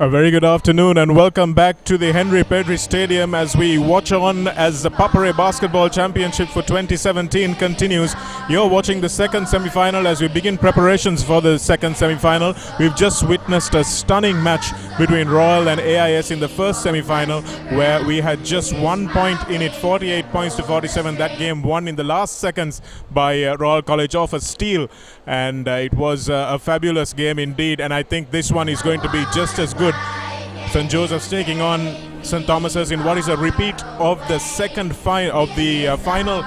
A very good afternoon and welcome back to the Henry Petrie Stadium as we watch on as the ThePapare Basketball Championship for 2017 continues. You're watching the second semi-final as we begin preparations for the second semi-final. We've just witnessed a stunning match between Royal and AIS in the first semi-final where we had just 1 point in it, 48 points to 47. That game won in the last seconds by Royal College off a steal, and it was a fabulous game indeed, and I think this one is going to be just as good. St. Joseph's taking on St. Thomas's in what is a repeat of the final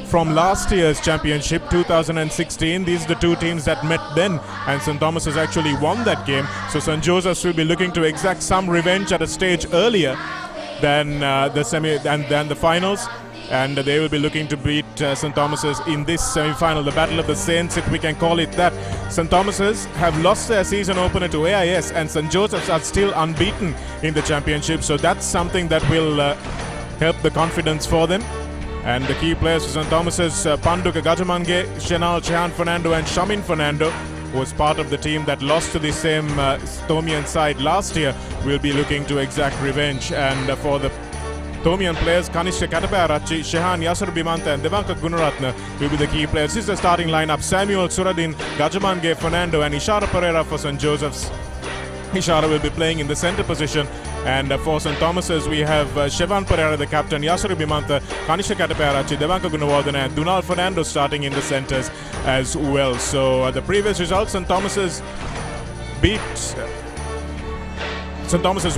from last year's championship 2016. These are the two teams that met then, and St. Thomas's actually won that game. So St. Joseph's will be looking to exact some revenge at a stage earlier than the finals, and they will be looking to beat St. Thomas's in this semi-final, the Battle of the Saints, if we can call it that. St. Thomas's have lost their season opener to AIS, and St. Joseph's are still unbeaten in the championship, so that's something that will help the confidence for them. And the key players for St. Thomas's, Panduka Gajamange, Shenal Chehan Fernando and Shamin Fernando, was part of the team that lost to the same Thomian side last year, will be looking to exact revenge. And for the Thomian players, Kanishka TPBC17, Shehan Yasur Bimanta and Devanka Gunaratna will be the key players. This is the starting lineup: Samuel Suradin, Gajamange Fernando and Ishara Pereira for St. Joseph's. Ishara will be playing in the center position, and for St. Thomas's we have Shevan Pereira the captain, Yasur Bimanta, Kanishka TPBC17, Devanka Gunawardena and Dunal Fernando starting in the centers as well. So the previous results, St. Thomas's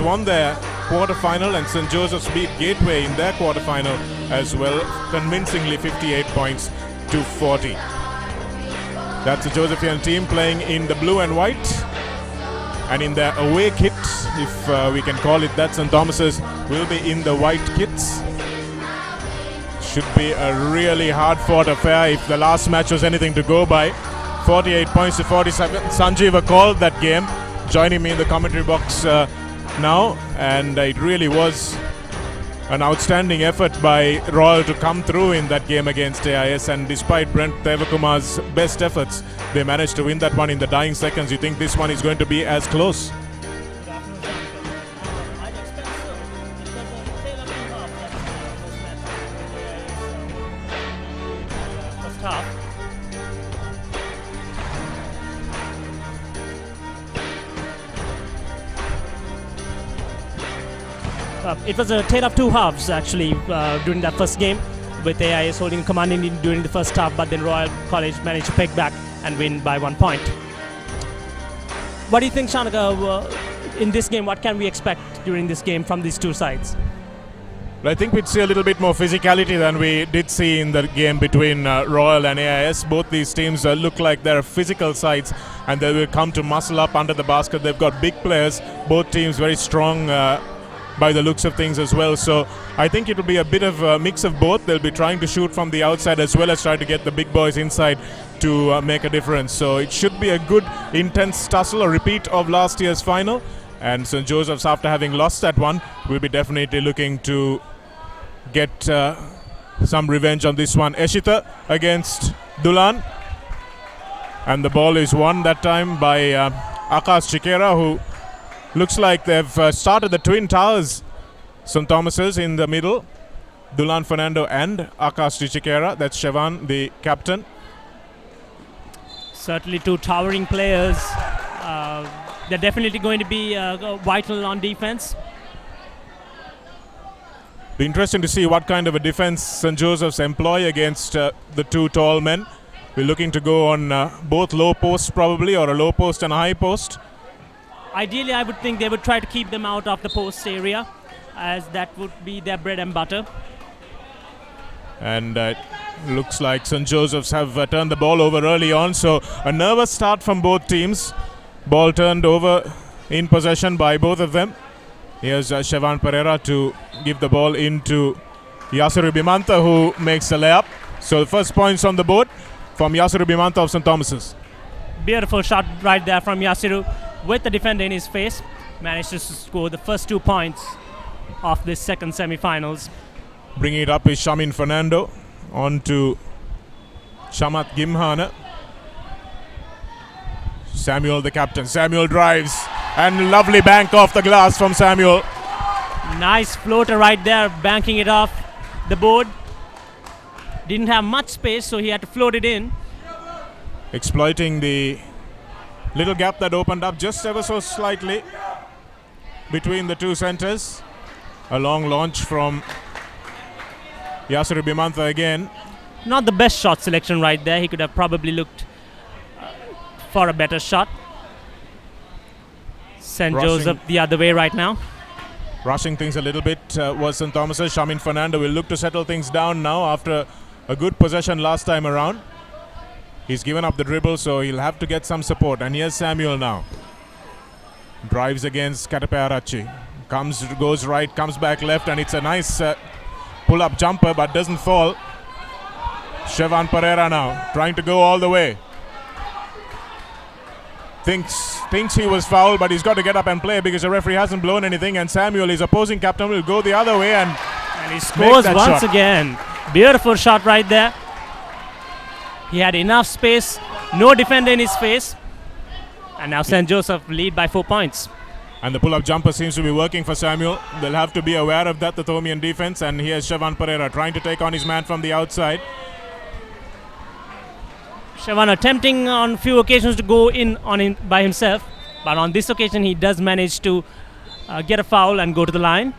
won their quarter-final, and St. Joseph's beat Gateway in their quarter-final as well, convincingly 58 points to 40. That's the Josephian team playing in the blue and white, and in their away kit, if we can call it that, St. Thomas's will be in the white kits. Should be a really hard-fought affair if the last match was anything to go by. 48 points to 47. Sanjeeva called that game, joining me in the commentary box now, and it really was an outstanding effort by Royal to come through in that game against AIS, and despite Brent Devakumar's best efforts, they managed to win that one in the dying seconds. You think this one is going to be as close? It was a tale of two halves actually during that first game, with AIS holding command during the first half, but then Royal College managed to pick back and win by 1 point. What do you think, Shanaka, in this game, what can we expect during this game from these two sides? Well, I think we'd see a little bit more physicality than we did see in the game between Royal and AIS. Both these teams look like they're physical sides, and they will come to muscle up under the basket. They've got big players, both teams very strong by the looks of things as well. So I think it will be a bit of a mix of both. They'll be trying to shoot from the outside as well as try to get the big boys inside to make a difference. So it should be a good, intense tussle, a repeat of last year's final. And St. Joseph's, after having lost that one, will be definitely looking to get some revenge on this one. Eshita against Dulan. And the ball is won that time by Akash Chikera, who looks like they've started the Twin Towers. St. Thomas's in the middle, Dulan Fernando and Akash Chikera. That's Shevan, the captain. Certainly two towering players. They're definitely going to be vital on defense. Be interesting to see what kind of a defense St. Joseph's employ against the two tall men. We're looking to go on both low posts probably, or a low post and a high post. Ideally, I would think they would try to keep them out of the post area, as that would be their bread and butter. And looks like St. Joseph's have turned the ball over early on, so a nervous start from both teams. Ball turned over in possession by both of them. Here's Shevan Pereira to give the ball into Yasuru Bimanta, who makes the layup. So the first points on the board from Yasuru Bimanta of St. Thomas's. Beautiful shot right there from Yasuru, with the defender in his face. Managed to score the first 2 points of this second semi-finals. Bringing it up is Shamin Fernando on to Shamat Gimhana. Samuel, the captain. Samuel drives. And lovely bank off the glass from Samuel. Nice floater right there, banking it off the board. Didn't have much space, so he had to float it in. Exploiting the little gap that opened up just ever so slightly between the two centers. A long launch from Yasiru Bimantha again. Not the best shot selection right there. He could have probably looked for a better shot. St. Joseph the other way right now. Rushing things a little bit was St. Thomas's. Shamin Fernando will look to settle things down now after a good possession last time around. He's given up the dribble, so he'll have to get some support. And here's Samuel now. Drives against Katapearachi. Goes right, comes back left, and it's a nice pull-up jumper, but doesn't fall. Shevan Pereira now trying to go all the way. Thinks he was fouled, but he's got to get up and play because the referee hasn't blown anything. And Samuel, his opposing captain, will go the other way and he scores once shot again. Beautiful shot right there. He had enough space, no defender in his face, and now St. Joseph lead by 4 points. And the pull-up jumper seems to be working for Samuel. They'll have to be aware of that, the Thomian defense. And here's Shevan Pereira trying to take on his man from the outside. Shevan attempting on few occasions to go in by himself, but on this occasion he does manage to get a foul and go to the line.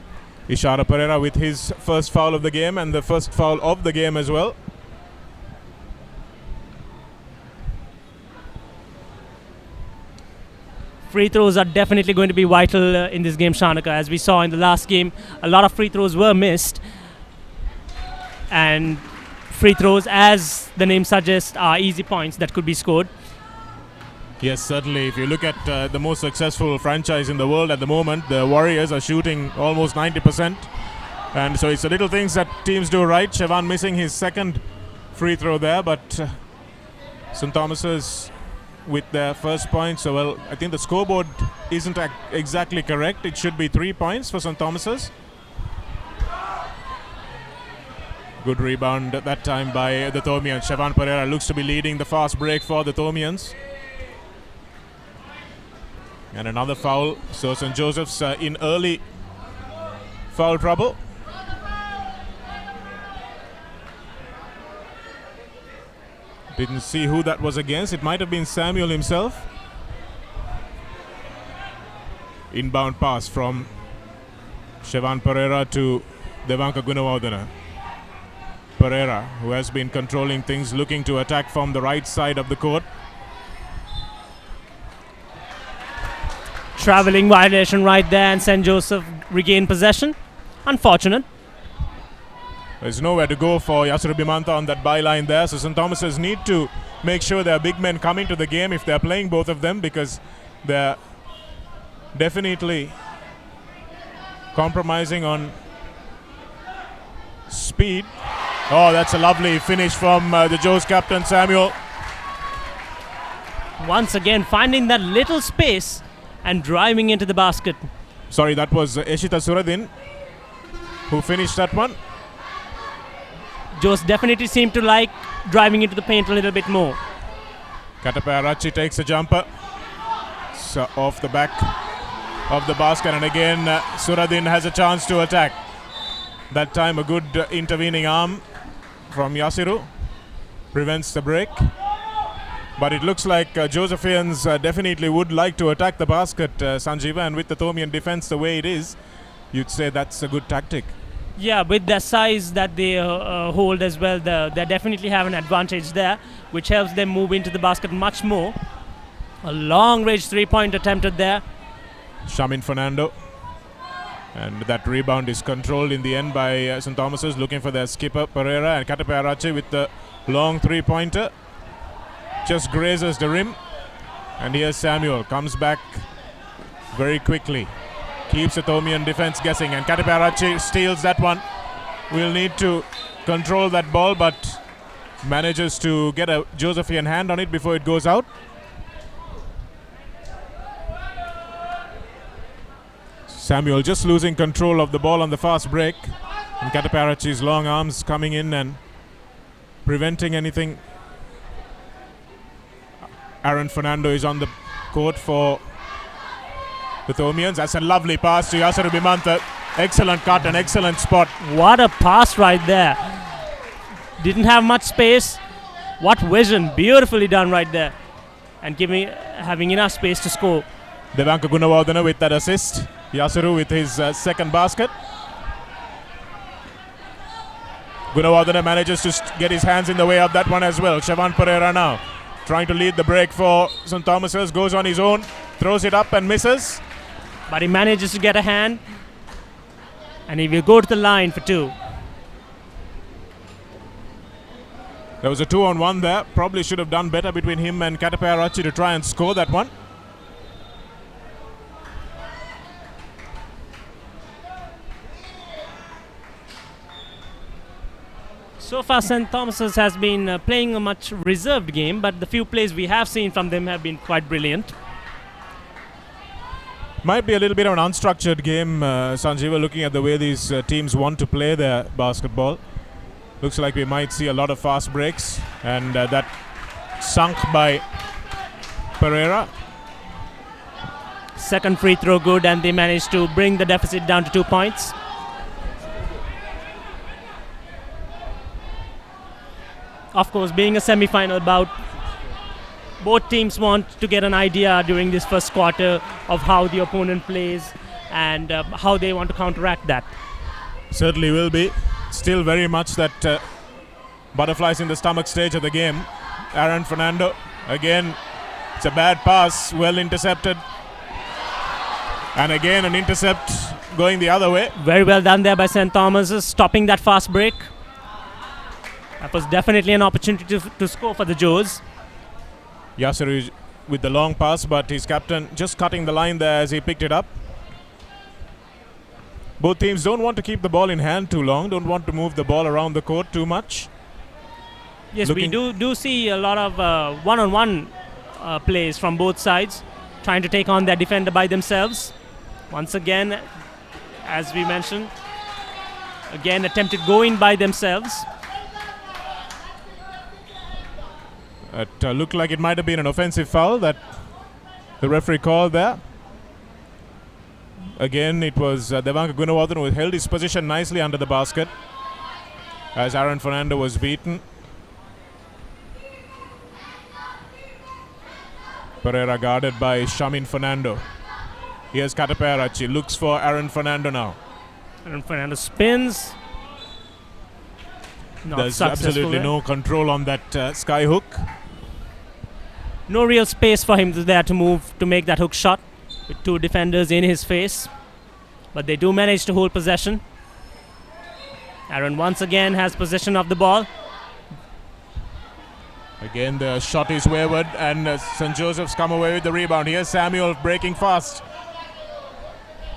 Ishara Pereira with his first foul of the game and the first foul of the game as well. Free throws are definitely going to be vital in this game, Shanaka. As we saw in the last game, a lot of free throws were missed. And free throws, as the name suggests, are easy points that could be scored. Yes, certainly. If you look at the most successful franchise in the world at the moment, the Warriors are shooting almost 90%. And so it's the little things that teams do right. Shevan missing his second free throw there, but St. Thomas's with their first point. So, well, I think the scoreboard isn't exactly correct. It should be 3 points for St. Thomas's. Good rebound at that time by the Thomians. Shevan Pereira looks to be leading the fast break for the Thomians. And another foul. So St. Joseph's in early foul trouble. Didn't see who that was against. It might have been Samuel himself. Inbound pass from Shevan Pereira to Devanka Gunawardena. Pereira, who has been controlling things, looking to attack from the right side of the court. Traveling violation right there, and St. Joseph regained possession. Unfortunate. There's nowhere to go for Yasiru Bimantha on that byline there. So St. Thomas's need to make sure there are big men coming to the game if they're playing both of them, because they're definitely compromising on speed. Oh, that's a lovely finish from the Joe's captain, Samuel. Once again, finding that little space and driving into the basket. Sorry, that was Eshita Suradin who finished that one. Joes definitely seem to like driving into the paint a little bit more. Katapearachi takes a jumper. So off the back of the basket, and again Suradin has a chance to attack. That time a good intervening arm from Yasiru prevents the break. But it looks like Josephians definitely would like to attack the basket, Sanjeeva, and with the Thomian defense the way it is, you'd say that's a good tactic. Yeah, with the size that they hold as well, they definitely have an advantage there, which helps them move into the basket much more. A long-range three-point attempted there. Shamin Fernando. And that rebound is controlled in the end by St. Thomas's, looking for their skipper, Pereira, and Katapearachi with the long three-pointer. Just grazes the rim. And here's Samuel, comes back very quickly. Keeps the Thomian defense guessing, and Katapearachi steals that one. Will need to control that ball, but manages to get a Josephian hand on it before it goes out. Samuel just losing control of the ball on the fast break, and Katapearachi's long arms coming in and preventing anything. Aaron Fernando is on the court for The Thomians. That's a lovely pass to Yasser Bimantha. Excellent cut and excellent spot. What a pass right there. Didn't have much space. What vision. Beautifully done right there. And having enough space to score. Devanka Gunawardena with that assist. Yasuru with his second basket. Gunawardena manages to get his hands in the way of that one as well. Shavan Pereira now trying to lead the break for St. Thomas's. Goes on his own. Throws it up and misses. But he manages to get a hand. And he will go to the line for 2. There was a 2-on-1 there. Probably should have done better between him and ThePapare to try and score that one. So far, St. Thomas's has been playing a much reserved game, but the few plays we have seen from them have been quite brilliant. Might be a little bit of an unstructured game, Sanjeeva, looking at the way these teams want to play their basketball. Looks like we might see a lot of fast breaks, and that sunk by Pereira. Second free throw good, and they managed to bring the deficit down to 2 points. Of course, being a semi-final bout, both teams want to get an idea during this first quarter of how the opponent plays and how they want to counteract that. Certainly will be. Still very much that butterflies in the stomach stage of the game. Aaron Fernando, again, it's a bad pass, well intercepted. And again, an intercept going the other way. Very well done there by St. Thomas's, stopping that fast break. That was definitely an opportunity to score for the Joes. Yasser with the long pass, but his captain just cutting the line there as he picked it up. Both teams don't want to keep the ball in hand too long, don't want to move the ball around the court too much. Yes, we do see a lot of one-on-one plays from both sides, trying to take on their defender by themselves. Once again, as we mentioned, again attempted going by themselves. It looked like it might have been an offensive foul that the referee called there. Again, it was Devanka Gunawardena who held his position nicely under the basket as Aaron Fernando was beaten. Pereira guarded by Shamin Fernando. Here's ThePapare, looks for Aaron Fernando now. Aaron Fernando spins. There's absolutely no control on that sky hook. No real space for him there to move to make that hook shot with 2 defenders in his face. But they do manage to hold possession. Aaron once again has possession of the ball. Again, the shot is wayward and St. Joseph's come away with the rebound. Here's Samuel breaking fast.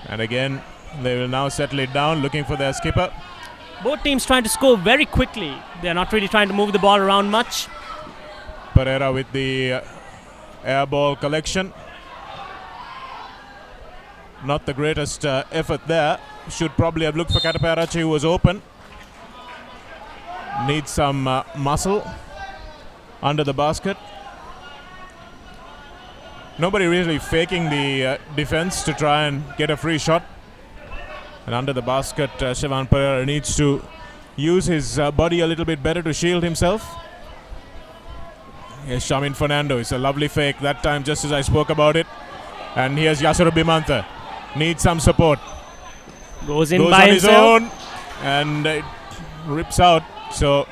And again, they will now settle it down, looking for their skipper. Both teams trying to score very quickly. They're not really trying to move the ball around much. Pereira with the air ball collection. Not the greatest effort there. Should probably have looked for ThePapare, who was open. Needs some muscle under the basket. Nobody really faking the defense to try and get a free shot. And under the basket, Shavan Pereira needs to use his body a little bit better to shield himself. Here's Shamin Fernando. It's a lovely fake that time, just as I spoke about it. And here's Yasser Bimantha. Needs some support. Goes by on himself. His own and it rips out. So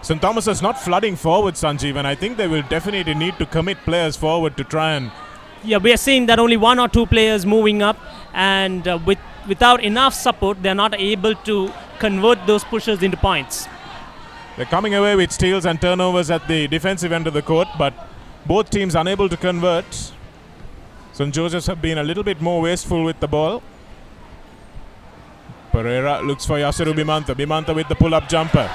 St. Thomas is not flooding forward, Sanjeev, and I think they will definitely need to commit players forward to try and... Yeah, we are seeing that only 1 or 2 players moving up, and without enough support, they're not able to convert those pushes into points. They're coming away with steals and turnovers at the defensive end of the court, but both teams unable to convert. St. Joseph's have been a little bit more wasteful with the ball. Pereira looks for Yasser Bimantha. Bimantha with the pull-up jumper.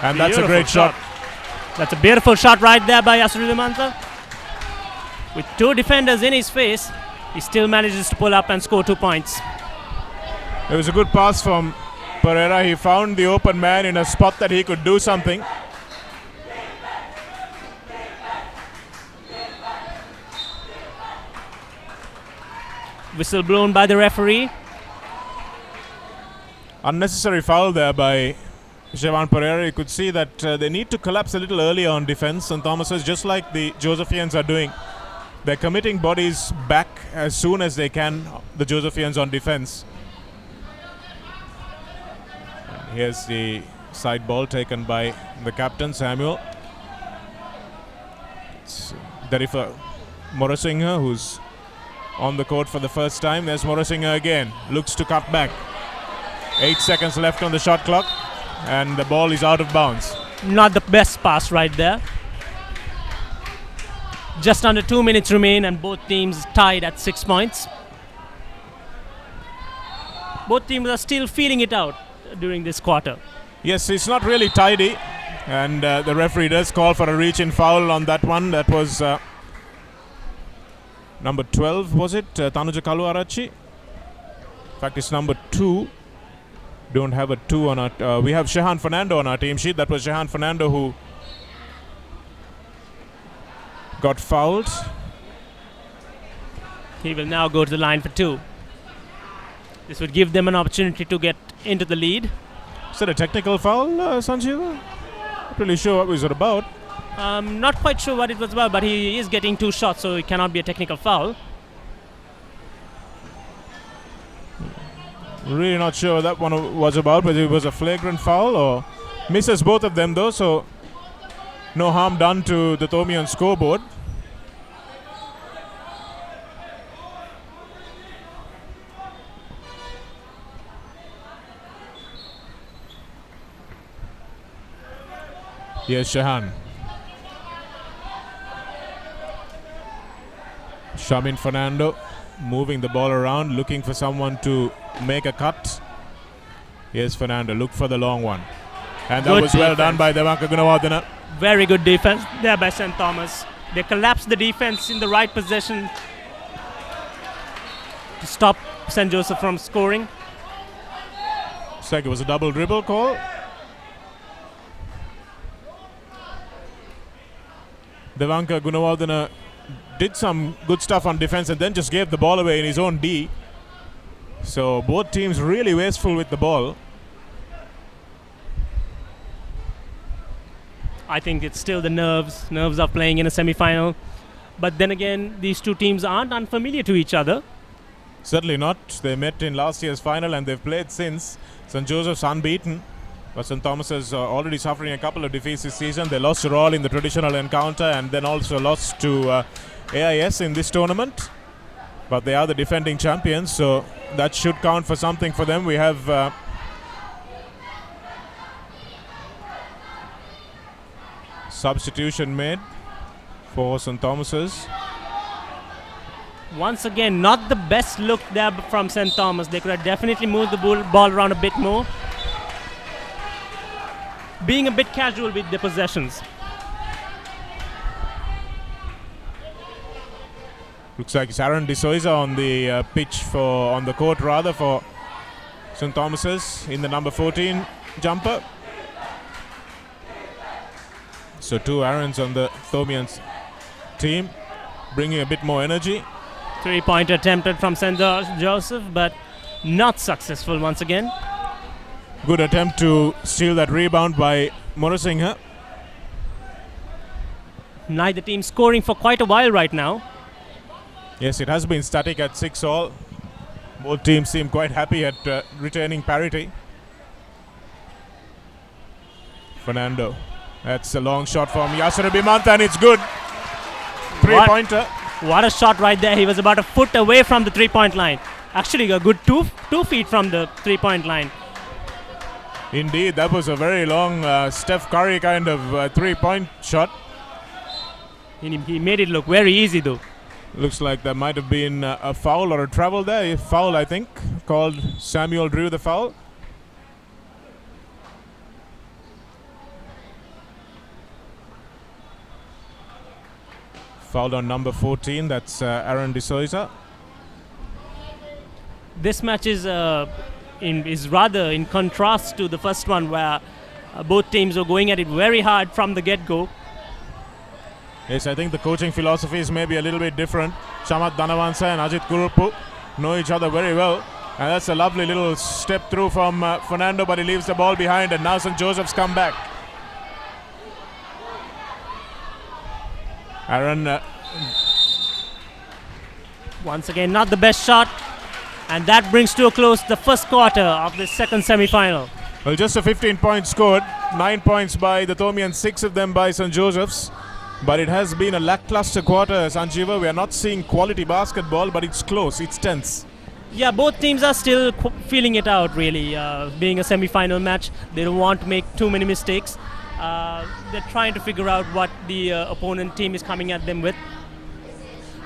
And that's a great shot. That's a beautiful shot right there by Yasser Bimantha. With 2 defenders in his face, he still manages to pull up and score 2 points. It was a good pass from Pereira. He found the open man in a spot that he could do something. Whistle blown by the referee. Unnecessary foul there by Jevan Pereira. You could see that they need to collapse a little earlier on defense. St. Thomas's, just like the Josephians are doing. They're committing bodies back as soon as they can, the Josephians on defense. And here's the side ball taken by the captain, Samuel. It's Derifa Morasinghe, who's on the court for the first time. There's Morasinghe again. Looks to cut back. 8 seconds left on the shot clock. And the ball is out of bounds. Not the best pass right there. Just under 2 minutes remain and both teams tied at 6 points. Both teams are still feeling it out during this quarter. Yes, it's not really tidy. And the referee does call for a reach-in foul on that one. That was number 12, was it? Tanuja Kaluarachi. In fact, it's number 2. Don't have a 2 on our... we have Shehan Fernando on our team sheet. That was Shehan Fernando who got fouled. He will now go to the line for 2. This would give them an opportunity to get into the lead. Is that a technical foul, Sanjeev? Not really sure what was it about. Not quite sure what it was about, but he is getting 2 shots, so it cannot be a technical foul. Really not sure what that one was about, whether it was a flagrant foul or misses both of them though, so no harm done to the Thomian scoreboard. Here's Shehan. Shamin Fernando moving the ball around, looking for someone to make a cut. Here's Fernando, look for the long one. And that was well done by Devanka Gunawardena. Very good defense there by St. Thomas. They collapsed the defense in the right position to stop St. Joseph from scoring. Looks like it was a double dribble call. Devanka Gunawardena did some good stuff on defense and then just gave the ball away in his own D. So both teams really wasteful with the ball. I think it's still the nerves of playing in a semi-final. But then again, these two teams aren't unfamiliar to each other. Certainly not. They met in last year's final and they've played since. St. Joseph's unbeaten, but St. Thomas is already suffering a couple of defeats this season. They lost to Royal in the traditional encounter and then also lost to AIS in this tournament. But they are the defending champions, so that should count for something for them. We have substitution made for St. Thomas's. Once again, not the best look there from St. Thomas. They could have definitely moved the ball around a bit more. Being a bit casual with the possessions. Looks like it's Aaron De Souza on the pitch on the court rather for St. Thomas's in the number 14 jumper. So 2 Aarons on the Thomians team, bringing a bit more energy. 3-pointer attempted from St. Joseph, but not successful once again. Good attempt to steal that rebound by Morasinghe. Neither team scoring for quite a while right now. Yes, it has been static at 6-all. Both teams seem quite happy at retaining parity. Fernando. That's a long shot from Yasser Bimanta and it's good. 3-pointer. What a shot right there. He was about a foot away from the 3-point line. Actually a good 2 feet from the 3-point line. Indeed, that was a very long Steph Curry kind of 3-point shot. He made it look very easy though. Looks like there might have been a foul or a travel there. A foul, I think, called. Samuel drew the foul. Fouled on number 14. That's Aaron De Souza. This match is rather in contrast to the first one, where both teams were going at it very hard from the get-go. Yes, I think the coaching philosophies may be a little bit different. Shamat Dhanavansa and Ajit Kurupu know each other very well. And that's a lovely little step through from Fernando, but he leaves the ball behind, and now St. Joseph's come back. Aaron. Once again, not the best shot. And that brings to a close the first quarter of the second semi-final. Well, just a 15 points scored. 9 points by the Thomi and 6 of them by St. Joseph's. But it has been a lackluster quarter, Sanjeeva. We are not seeing quality basketball, but it's close. It's tense. Yeah, both teams are still feeling it out, really. Being a semi-final match, they don't want to make too many mistakes. They're trying to figure out what the opponent team is coming at them with.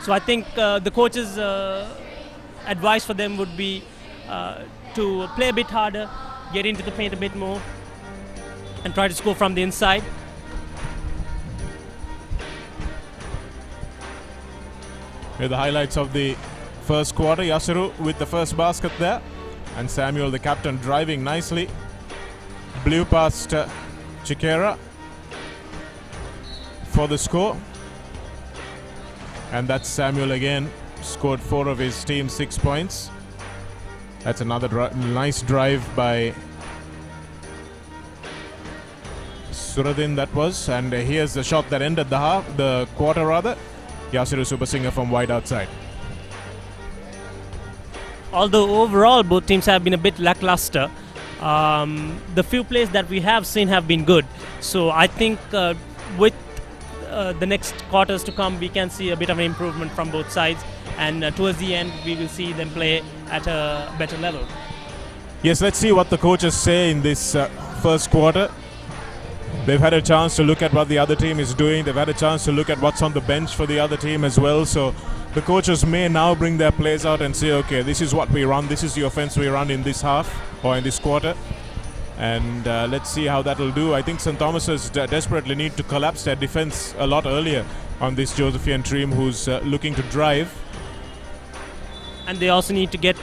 So I think the coach's advice for them would be to play a bit harder, get into the paint a bit more, and try to score from the inside. Here are the highlights of the first quarter. Yasiru with the first basket there, and Samuel, the captain, driving nicely. Blew past Chikera for the score. And that's Samuel again, scored 4 of his team's 6 points. That's another nice drive by Suradin, that was. And here's the shot that ended the quarter rather. Yasiru Subasinger from wide outside. Although overall both teams have been a bit lackluster, the few plays that we have seen have been good. So I think with the next quarters to come, we can see a bit of an improvement from both sides, and towards the end we will see them play at a better level. Yes, let's see what the coaches say in this first quarter. They've had a chance to look at what the other team is doing. They've had a chance to look at what's on the bench for the other team as well. So the coaches may now bring their plays out and say, okay, this is what we run. This is the offense we run in this half or in this quarter. And let's see how that will do. I think St. Thomas's desperately need to collapse their defense a lot earlier on this Josephian team who's looking to drive. And they also need to get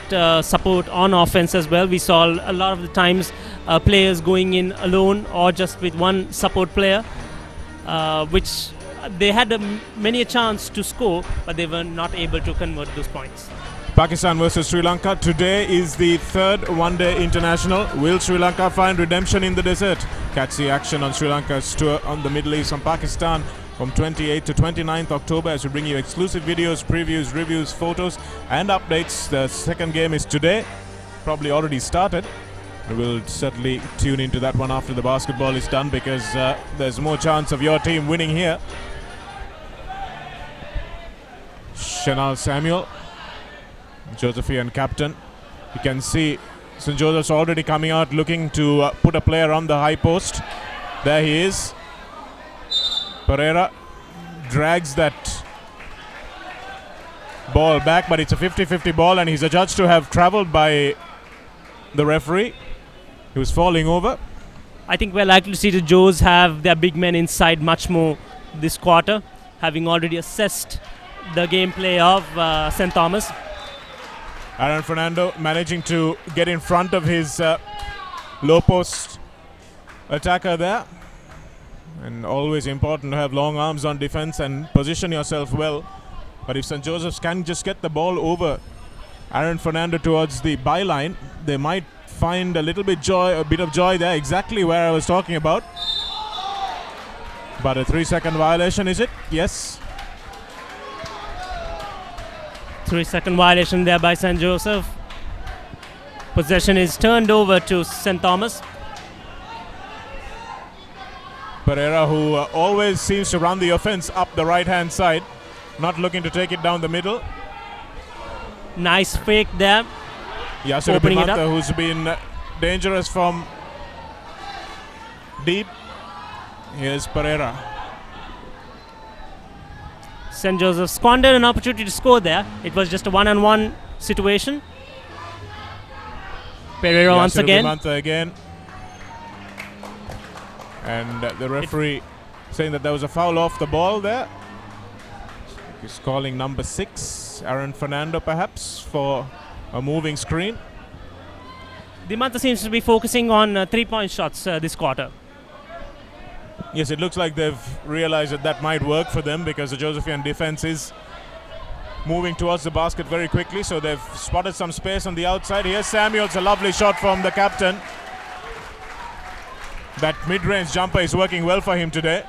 support on offense as well. We saw a lot of the times players going in alone or just with one support player, which they had many a chance to score, but they were not able to convert those points. Pakistan versus Sri Lanka. Today is the third one-day international. Will Sri Lanka find redemption in the desert? Catch the action on Sri Lanka's tour on the Middle East from Pakistan from 28th to 29th October as we bring you exclusive videos, previews, reviews, photos and updates. The second game is today, probably already started. We will certainly tune into that one after the basketball is done, because there's more chance of your team winning here. Shanal Samuel, Josephian captain. You can see St. Joseph's already coming out looking to put a player on the high post. There he is. Pereira drags that ball back, but it's a 50-50 ball, and he's adjudged to have traveled by the referee. He was falling over. I think we're likely to see the Joes have their big men inside much more this quarter, having already assessed the gameplay of St. Thomas. Aaron Fernando managing to get in front of his low post attacker there. And always important to have long arms on defense and position yourself well. But if St. Joseph's can just get the ball over Aaron Fernando towards the byline, they might find a bit of joy there, exactly where I was talking about. But a 3-second violation, is it? Yes. 3-second violation there by St. Joseph. Possession is turned over to St. Thomas. Pereira, who always seems to run the offense up the right-hand side, not looking to take it down the middle. Nice fake there. Yasir Bimanta, who's been dangerous from deep. Here's Pereira. St. Joseph squandered an opportunity to score there. It was just a one-on-one situation. Pereira once again. Bimanta again. And the referee saying that there was a foul off the ball there. He's calling number 6, Aaron Fernando, perhaps, for a moving screen. Dimanta seems to be focusing on 3-point shots this quarter. Yes, it looks like they've realized that might work for them, because the Josephian defense is moving towards the basket very quickly, so they've spotted some space on the outside. Here's Samuels, a lovely shot from the captain. That mid-range jumper is working well for him today.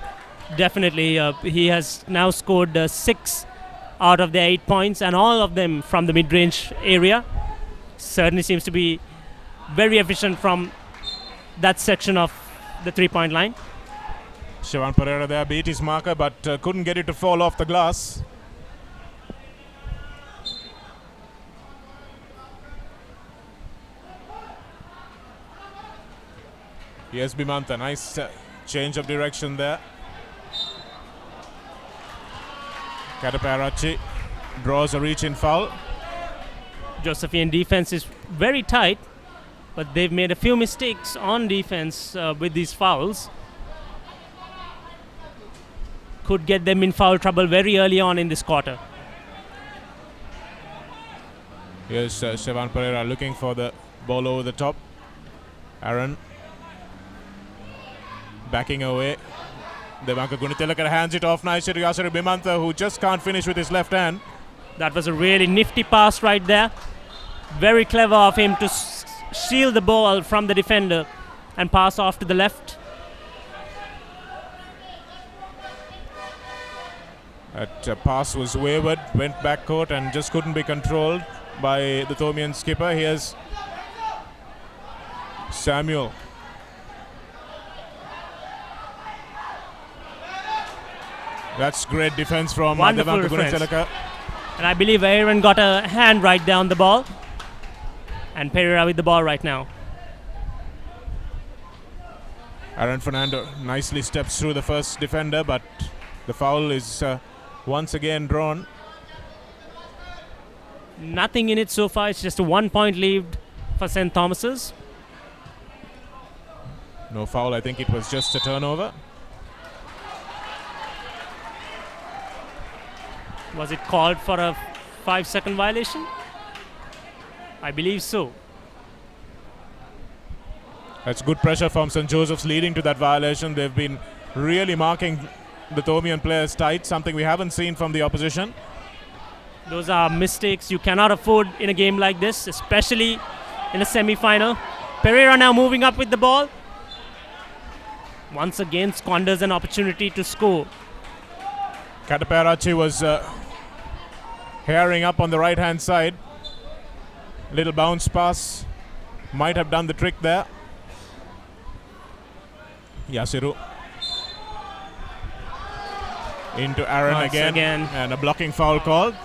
Definitely, he has now scored 6 out of the 8 points, and all of them from the mid-range area. Certainly seems to be very efficient from that section of the three-point line. Shivan Pereira there beat his marker, but couldn't get it to fall off the glass. Here's Bimantha, nice change of direction there. ThePapare draws a reach-in foul. Josephian defense is very tight, but they've made a few mistakes on defense with these fouls. Could get them in foul trouble very early on in this quarter. Here's Shivan Pereira looking for the ball over the top. Aaron backing away. Devanka Gunitelakar hands it off nicely to Yasiru Bimantha, who just can't finish with his left hand. That was a really nifty pass right there. Very clever of him to shield the ball from the defender and pass off to the left. That pass was wayward, went backcourt and just couldn't be controlled by the Thomian skipper. Here's Samuel. That's great defense from Devanka Gunitelakar. And I believe Aaron got a hand right down the ball. And Pereira with the ball right now. Aaron Fernando nicely steps through the first defender, but the foul is once again drawn. Nothing in it so far. It's just a 1-point lead for St. Thomas's. No foul. I think it was just a turnover. Was it called for a 5-second violation? I believe so. That's good pressure from St. Joseph's leading to that violation. They've been really marking the Thomian players tight, something we haven't seen from the opposition. Those are mistakes you cannot afford in a game like this, especially in a semi-final. Pereira now moving up with the ball. Once again squanders an opportunity to score. ThePapare was herring up on the right-hand side. Little bounce pass might have done the trick there. Yasiru into Aaron again, and a blocking foul called.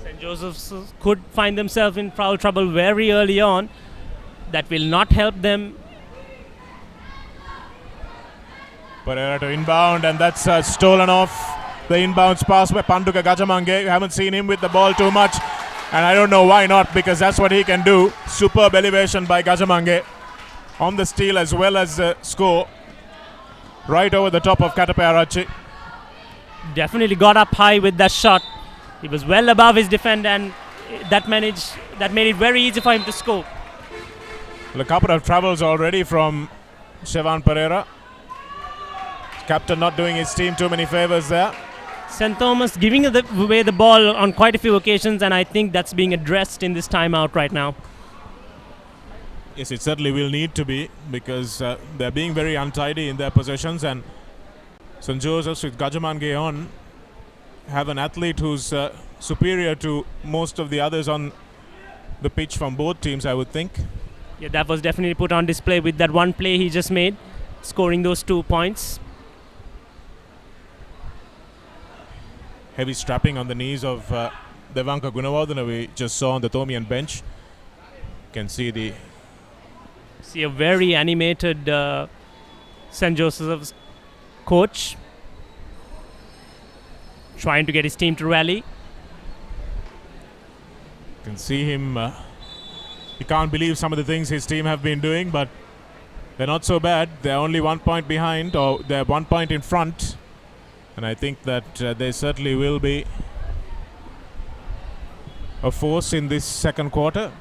St. Joseph's could find themselves in foul trouble very early on. That will not help them. Pereira to inbound, and that's stolen off. The inbounds pass by Panduka Gajamange. You haven't seen him with the ball too much, and I don't know why not, because that's what he can do. Superb elevation by Gajamange on the steal as well as the score. Right over the top of ThePapare. Definitely got up high with that shot. He was well above his defender, and that made it very easy for him to score. Well, a couple of travels already from Shivan Pereira. Captain not doing his team too many favors there. St. Thomas giving away the ball on quite a few occasions, and I think that's being addressed in this timeout right now. Yes, it certainly will need to be, because they're being very untidy in their possessions, and St. Joseph's with Gajamange on have an athlete who's superior to most of the others on the pitch from both teams, I would think. Yeah, that was definitely put on display with that one play he just made, scoring those 2 points. Heavy strapping on the knees of Devanka Gunawardena we just saw on the Thomian bench. Can see a very animated St. Joseph's coach trying to get his team to rally. Can see him. He can't believe some of the things his team have been doing, but they're not so bad. They're only 1 point behind, or they're 1 point in front. And I think that they certainly will be a force in this second quarter.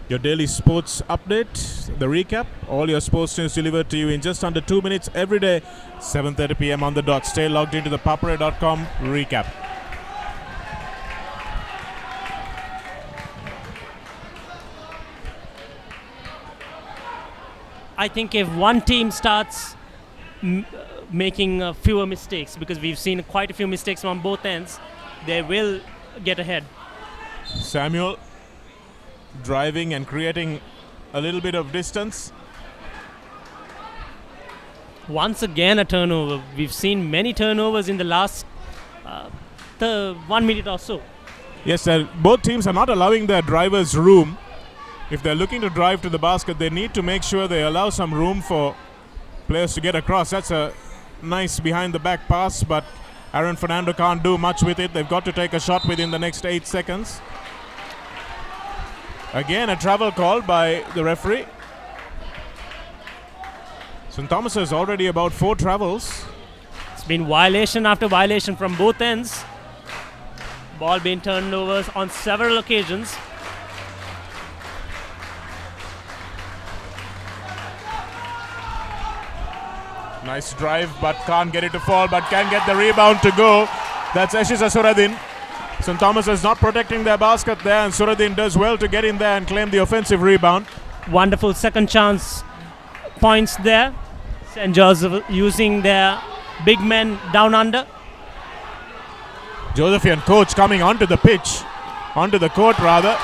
Your daily sports update, the recap, all your sports news delivered to you in just under 2 minutes every day, 7:30 p.m. on the dot. Stay logged into the ThePapare.com recap. I think if one team starts making fewer mistakes, because we've seen quite a few mistakes on both ends, they will get ahead. Samuel driving and creating a little bit of distance. Once again a turnover. We've seen many turnovers in the last 1 minute or so. Yes, both teams are not allowing their drivers room. If they're looking to drive to the basket, they need to make sure they allow some room for players to get across. That's a nice behind the back pass, but Aaron Fernando can't do much with it. They've got to take a shot within the next 8 seconds. Again, a travel call by the referee. St. Thomas is already about 4 travels. It's been violation after violation from both ends. Ball being turned over on several occasions. Nice drive, but can't get it to fall, but can get the rebound to go. That's Ashish Suradin. St. Thomas is not protecting their basket there, and Suradin does well to get in there and claim the offensive rebound. Wonderful second chance points there. St. Joseph using their big men down under. Josephian coach coming onto the pitch, onto the court rather.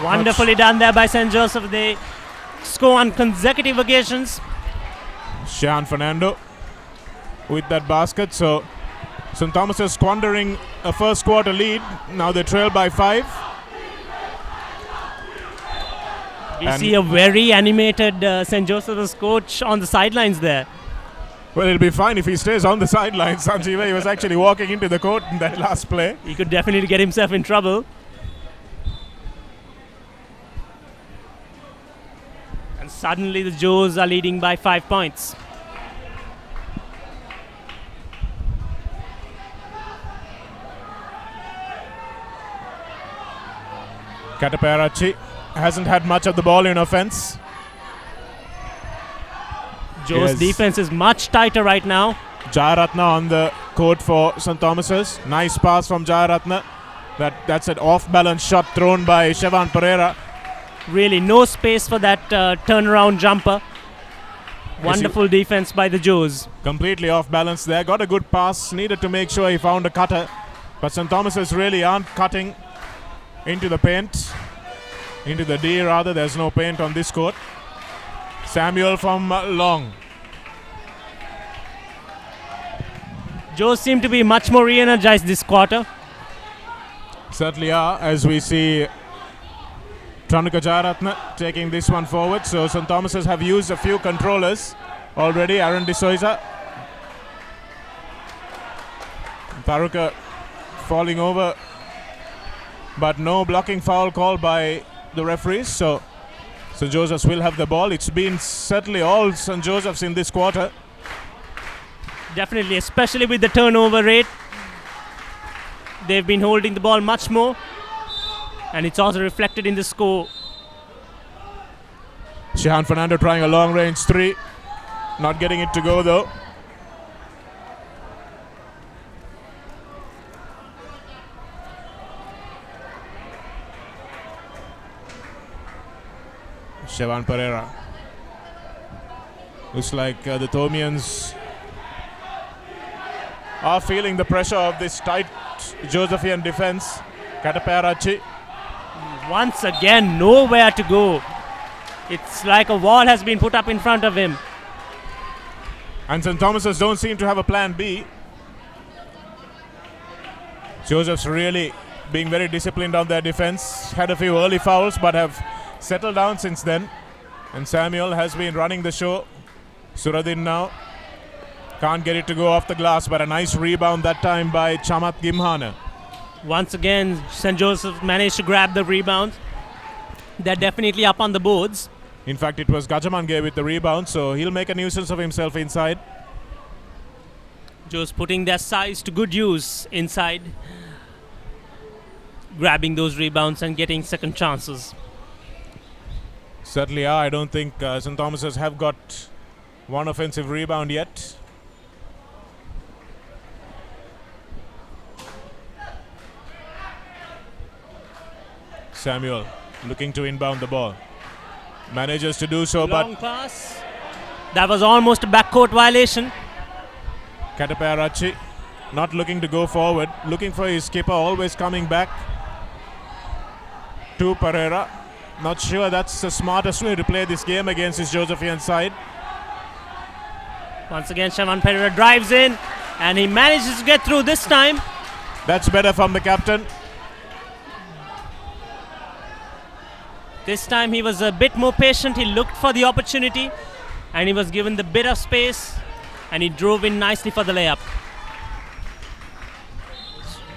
Wonderfully done there by St. Joseph. They score on consecutive occasions. Sean Fernando with that basket. So St. Thomas is squandering a first quarter lead. Now they trail by 5. We see a very animated St. Joseph's coach on the sidelines there. Well, it'll be fine if he stays on the sidelines. Sanjeeva, he was actually walking into the court in that last play. He could definitely get himself in trouble. And suddenly the Joes are leading by 5 points. Kataparachi hasn't had much of the ball in offense. Joe's defense is much tighter right now. Jayaratna on the court for St. Thomas's. Nice pass from Jayaratna. That's an off-balance shot thrown by Shevan Pereira. Really no space for that turnaround jumper. Wonderful defense by the Joes. Completely off balance there. Got a good pass. Needed to make sure he found a cutter. But St. Thomas's really aren't cutting into the paint. Into the D rather. There's no paint on this court. Samuel from long. Joes seem to be much more re-energized this quarter. Certainly are, as we see Tranuka Jayaratna taking this one forward. So St. Thomas's have used a few controllers already. Aaron D'Souza. Taruka falling over, but no blocking foul called by the referees. So St. Joseph's will have the ball. It's been certainly all St. Joseph's in this quarter. Definitely, especially with the turnover rate. They've been holding the ball much more. And it's also reflected in the score. Shehan Fernando trying a long range 3. Not getting it to go though. Shevan Pereira. Looks like the Thomians are feeling the pressure of this tight Josephian defense. Kataparachi. Once again, nowhere to go. It's like a wall has been put up in front of him. And St. Thomas's don't seem to have a plan B. Joseph's really being very disciplined on their defense. Had a few early fouls but have settled down since then. And Samuel has been running the show. Suradin now can't get it to go off the glass, but a nice rebound that time by Chamat Gimhana. Once again, St. Joseph managed to grab the rebound. They're definitely up on the boards. In fact, it was Gajaman with the rebound, so he'll make a nuisance of himself inside. Joe's putting their size to good use inside, grabbing those rebounds and getting second chances. Certainly are. I don't think St. Thomas's have got one offensive rebound yet. Samuel looking to inbound the ball. Manages to do so, Long pass. That was almost a backcourt violation. Kataparachi not looking to go forward, looking for his skipper, always coming back to Pereira. Not sure that's the smartest way to play this game against his Josephian side. Once again, Shaman Pereira drives in and he manages to get through this time. That's better from the captain. This time he was a bit more patient. He looked for the opportunity and he was given the bit of space and he drove in nicely for the layup.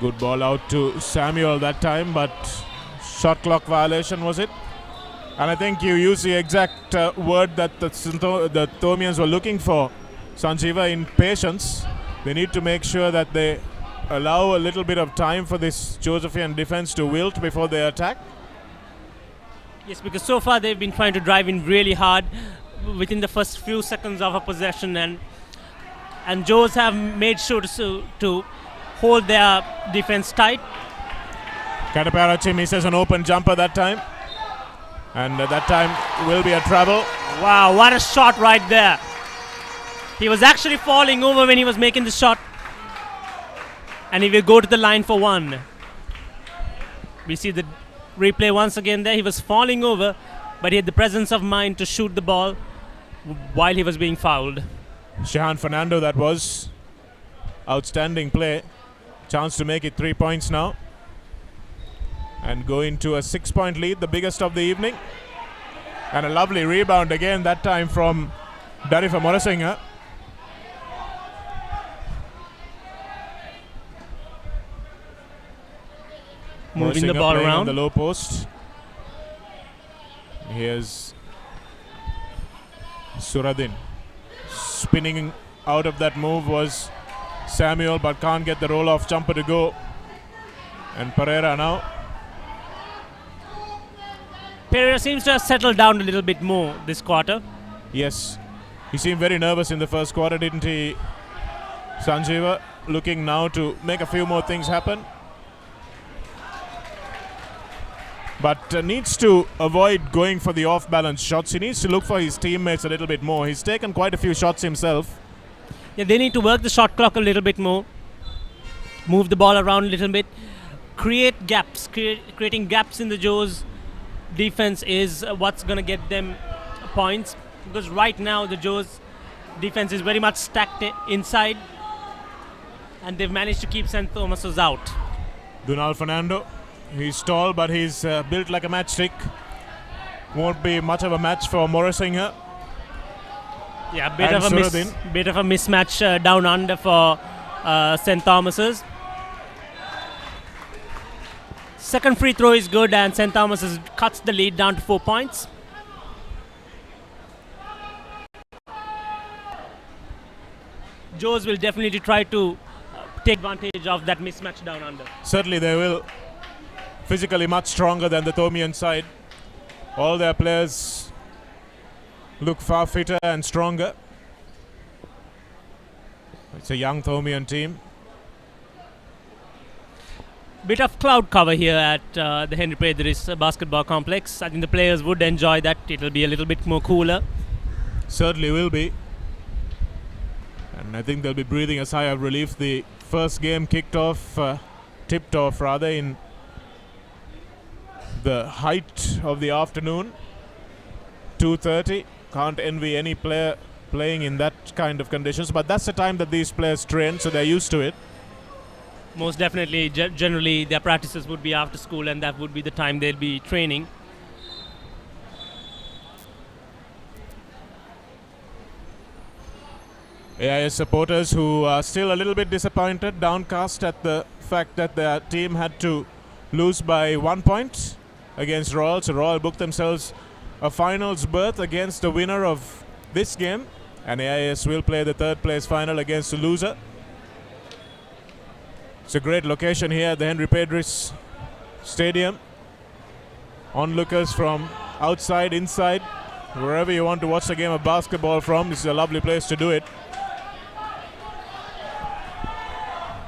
Good ball out to Samuel that time, but shot clock violation was it? And I think you use the exact word that the Thomians were looking for. Sanjeeva, in patience. They need to make sure that they allow a little bit of time for this Josephian defense to wilt before they attack. Yes, because so far they've been trying to drive in really hard within the first few seconds of a possession, and Joes have made sure to hold their defense tight. Kataparachi misses an open jumper that time, and that time will be a travel. Wow, what a shot right there. He was actually falling over when he was making the shot, and he will go to the line for one. We see the replay once again there. He was falling over, but he had the presence of mind to shoot the ball while he was being fouled. Shahan Fernando, that was outstanding play. Chance to make it 3 points now and go into a 6-point lead, the biggest of the evening. And a lovely rebound again, that time from Darifa Morasinghe. Moving the ball around on the low post. Here's Suradin. Spinning out of that move was Samuel, but can't get the roll-off jumper to go. And Pereira now. Pereira seems to have settled down a little bit more this quarter. Yes. He seemed very nervous in the first quarter, didn't he, Sanjeeva? Looking now to make a few more things happen. But needs to avoid going for the off-balance shots. He needs to look for his teammates a little bit more. He's taken quite a few shots himself. Yeah, they need to work the shot clock a little bit more. Move the ball around a little bit. Create gaps. Creating gaps in the Joes defense is what's going to get them points. Because right now the Joes defense is very much stacked inside. And they've managed to keep St. Thomas's out. Dunal Fernando. He's tall, but he's built like a matchstick. Won't be much of a match for Morasinghe. Yeah, bit of a mismatch down under for St. Thomas's. Second free throw is good, and St. Thomas's cuts the lead down to 4 points. Joes will definitely try to take advantage of that mismatch down under. Certainly they will. Physically much stronger than the Thomian side. All their players look far fitter and stronger. It's a young Thomian team. Bit of cloud cover here at the Henry Pedris basketball complex. I think the players would enjoy that. It'll be a little bit more cooler. Certainly will be. And I think they'll be breathing a sigh of relief. The first game tipped off rather, in the height of the afternoon, 2:30. Can't envy any player playing in that kind of conditions, but that's the time that these players train, so they're used to it. Most definitely, generally their practices would be after school, and that would be the time they'll be training. AIS supporters who are still a little bit disappointed, downcast at the fact that their team had to lose by 1 point against Royal. So Royal booked themselves a finals berth against the winner of this game, and AIS will play the third place final against the loser. It's a great location here at the Henry Pedris Stadium. Onlookers from outside, inside, wherever you want to watch the game of basketball from, this is a lovely place to do it.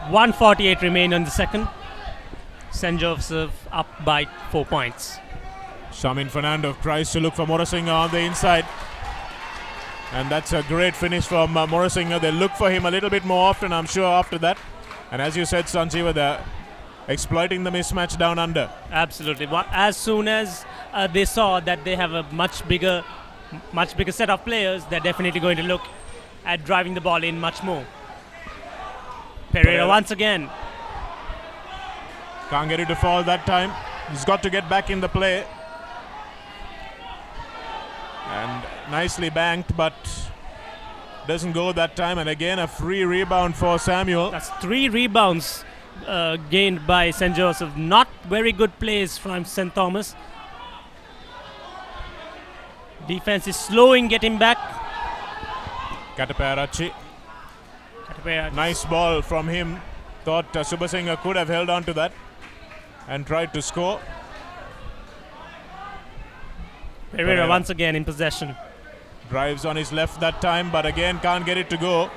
1:48 remain in the second. St. Joseph up by 4 points. Shamin Fernando tries to look for Morisinger on the inside. And that's a great finish from Morisinger. They look for him a little bit more often, I'm sure, after that. And as you said, Sanjeeva, they're exploiting the mismatch down under. Absolutely. As soon as they saw that they have a much bigger set of players, they're definitely going to look at driving the ball in much more. Pereira once again. Can't get it to fall that time. He's got to get back in the play. And nicely banked, but doesn't go that time. And again, a free rebound for Samuel. That's 3 rebounds gained by St. Joseph. Not very good plays from St. Thomas. Defense is slowing getting back. TPBC. Nice ball from him. Thought Subhasinghe could have held on to that and tried to score. Pereira once again in possession. Drives on his left that time, but again can't get it to go.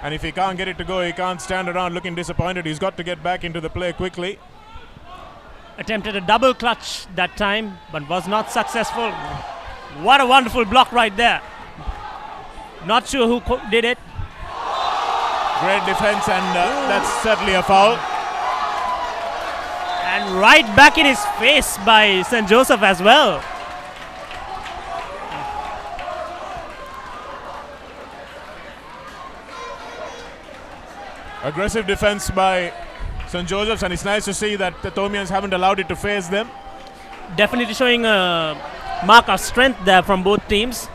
And if he can't get it to go, he can't stand around looking disappointed. He's got to get back into the play quickly. Attempted a double clutch that time, but was not successful. What a wonderful block right there. Not sure who did it. Great defense, and that's certainly a foul. And right back in his face by St. Joseph as well. Aggressive defense by St. Joseph's, and it's nice to see that the Thomians haven't allowed it to phase them. Definitely showing a mark of strength there from both teams.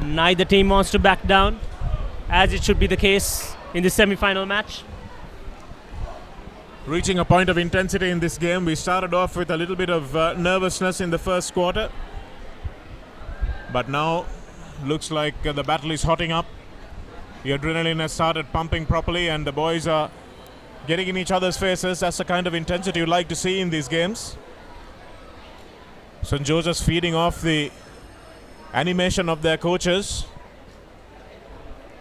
Neither team wants to back down, as it should be the case in the semi-final match. Reaching a point of intensity in this game. We started off with a little bit of nervousness in the first quarter, but now looks like the battle is hotting up. The adrenaline has started pumping properly, and the boys are getting in each other's faces. That's the kind of intensity you'd like to see in these games. St. Joseph's feeding off the animation of their coaches.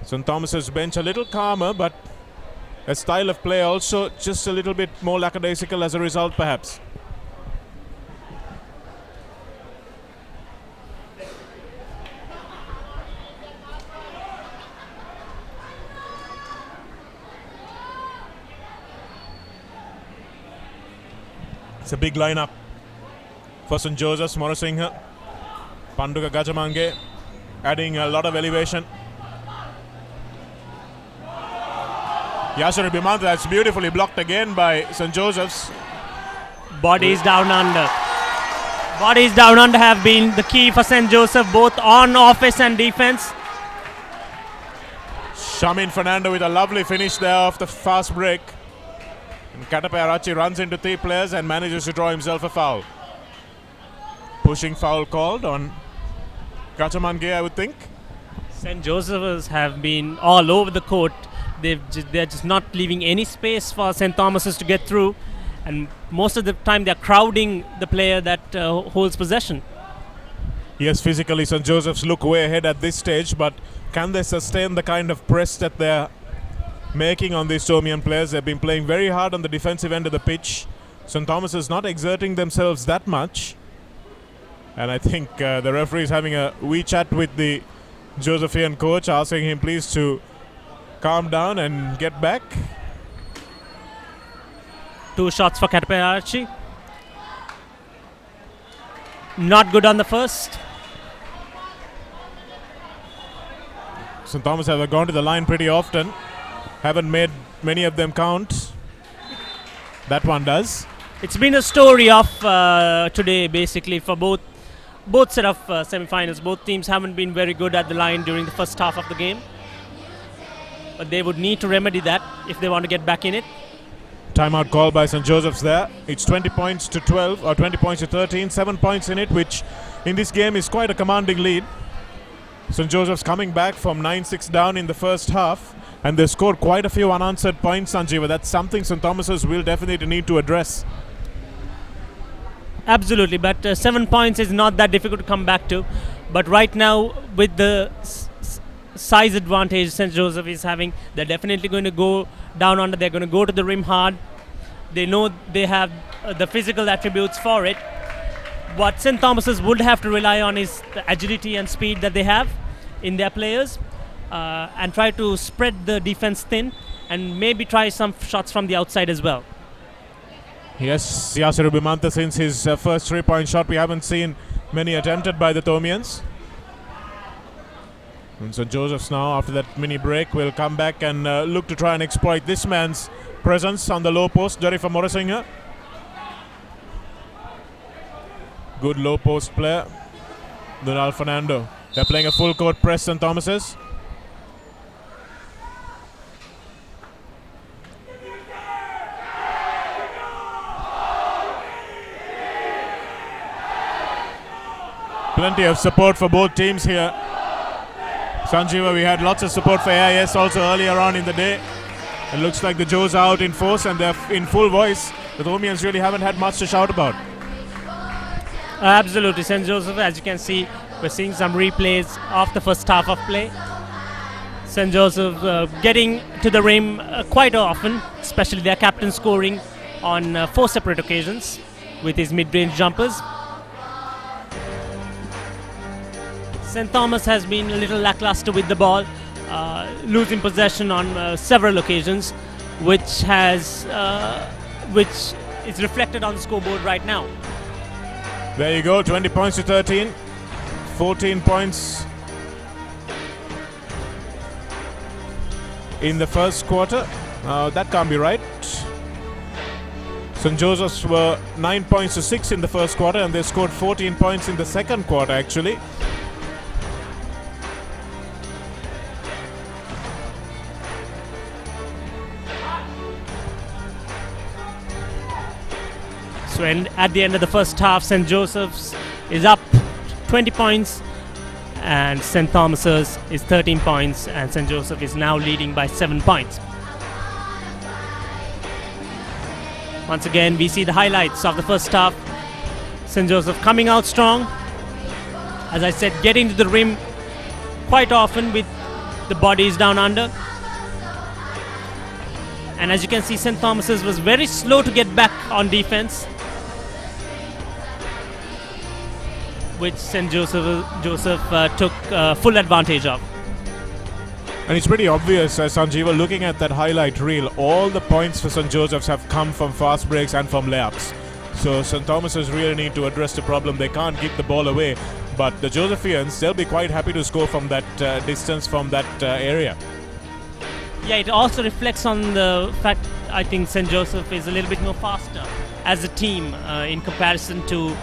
St. Thomas's bench a little calmer, but a style of play also just a little bit more lackadaisical as a result, perhaps. It's a big lineup for St. Joseph's. Morisinger, Panduka Gajamange adding a lot of elevation. Yasser Bimanta, that's beautifully blocked again by St. Joseph's. Bodies down under. Bodies down under have been the key for St. Joseph, both on offense and defense. Shamin Fernando with a lovely finish there off the fast break. And TPBC runs into 3 players and manages to draw himself a foul. Pushing foul called on Gachamange, I would think. St. Joseph's have been all over the court. They're just not leaving any space for St. Thomas's to get through, and most of the time they're crowding the player that holds possession. Yes, physically St. Joseph's look way ahead at this stage, but can they sustain the kind of press that they're making on these Thomian players? They've been playing very hard on the defensive end of the pitch. St. Thomas is not exerting themselves that much, and I think the referee is having a wee chat with the Josephian coach, asking him please to calm down and get back. 2 shots for TPBC. Not good on the first. St. Thomas have gone to the line pretty often. Haven't made many of them count. That one does. It's been a story of today, basically, for both set of semi-finals. Both teams haven't been very good at the line during the first half of the game, but they would need to remedy that if they want to get back in it. Timeout call by St. Joseph's there. It's 20 points to 12 or 20 points to 13. 7 points in it, which in this game is quite a commanding lead. St. Joseph's coming back from 9-6 down in the first half And they scored quite a few unanswered points, Sanjeeva. That's something St. Thomas's will definitely need to address. Absolutely, but 7 points is not that difficult to come back to. But right now, with the size advantage St. Joseph is having, they're definitely going to go down under. They're going to go to the rim hard. They know they have the physical attributes for it. What St. Thomas's would have to rely on is the agility and speed that they have in their players, and try to spread the defense thin and maybe try some shots from the outside as well. Yes, Yasser Bimanta, since his first 3-point shot, we haven't seen many attempted by the Thomians. And St. Joseph's now, after that mini break, will come back and look to try and exploit this man's presence on the low post, Jarifa Morasinghe. Good low post player, Donald Fernando. They're playing a full court press, St. Thomas's. Plenty of support for both teams here. Sanjeeva, we had lots of support for AIS also earlier on in the day. It looks like the Joes are out in force and they're in full voice. The Thomians really haven't had much to shout about. Absolutely, St. Joseph, as you can see, we're seeing some replays of the first half of play. St. Joseph getting to the rim quite often, especially their captain scoring on 4 separate occasions with his mid-range jumpers. St. Thomas has been a little lackluster with the ball, losing possession on several occasions, which is reflected on the scoreboard right now. There you go, 20 points to 13, 14 points in the first quarter. That can't be right. St. Joseph's were 9 points to 6 in the first quarter, and they scored 14 points in the second quarter actually. So at the end of the first half, St. Joseph's is up 20 points and St. Thomas's is 13 points, and St. Joseph is now leading by 7 points. Once again, we see the highlights of the first half. St. Joseph coming out strong. As I said, getting to the rim quite often with the bodies down under. And as you can see, St. Thomas's was very slow to get back on defense, which St. Joseph took full advantage of. And it's pretty obvious, Sanjeeva, looking at that highlight reel, all the points for St. Joseph's have come from fast breaks and from layups. So St. Thomas's really need to address the problem. They can't keep the ball away, but the Josephians, they'll be quite happy to score from that distance, from that area. Yeah, it also reflects on the fact I think St. Joseph is a little bit more faster as a team in comparison to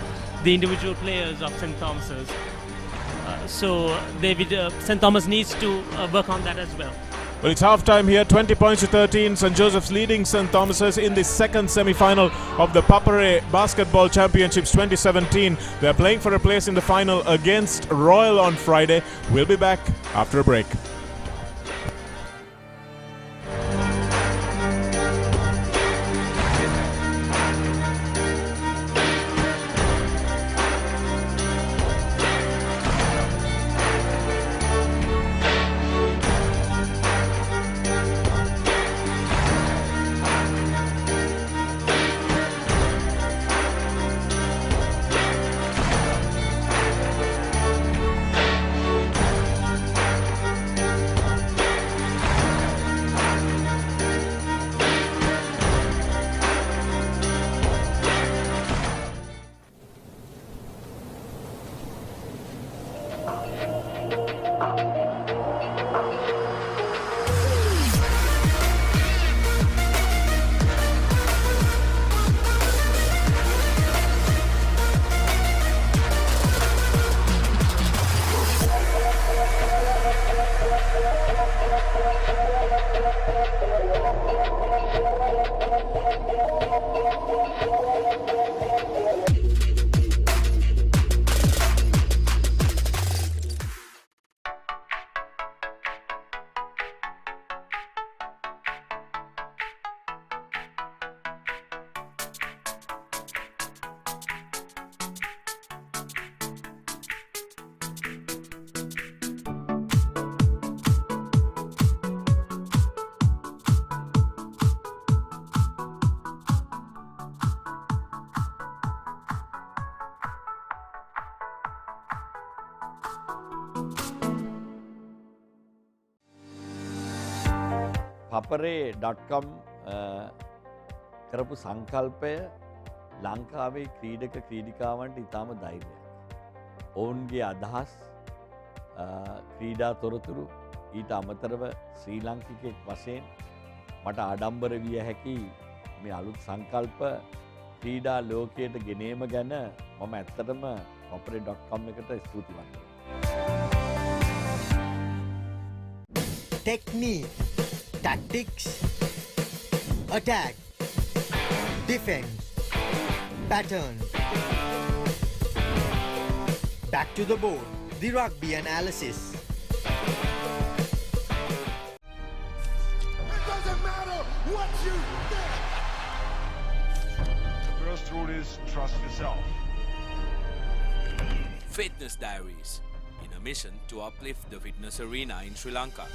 the individual players of St. Thomas's. So St. Thomas needs to work on that as well. Well, it's half time here, 20 points to 13. St. Joseph's leading St. Thomas's in the second semi-final of the ThePapare Basketball Championships 2017. They're playing for a place in the final against Royal on Friday. We'll be back after a break. ThePapare.com කරපු සංකල්පය ලංකාවේ ක්‍රීඩක ක්‍රීඩිකාවන්ට ඉතාම ධෛර්යයක්. ඔවුන්ගේ අදහස් ක්‍රීඩා තොරතුරු ඊට අමතරව ශ්‍රී ලංකිකෙක් වශයෙන් මට ආඩම්බර විය හැකි මේ අලුත් සංකල්ප ක්‍රීඩා ලෝකයට ගෙනීම ගැන මම ඇත්තටම papare.com එකට ස්තුතිවන්ත වෙනවා. Technique, tactics, attack, defense, pattern. Back to the board, the rugby analysis. It doesn't matter what you think. The first rule is trust yourself. Fitness Diaries, in a mission to uplift the fitness arena in Sri Lanka.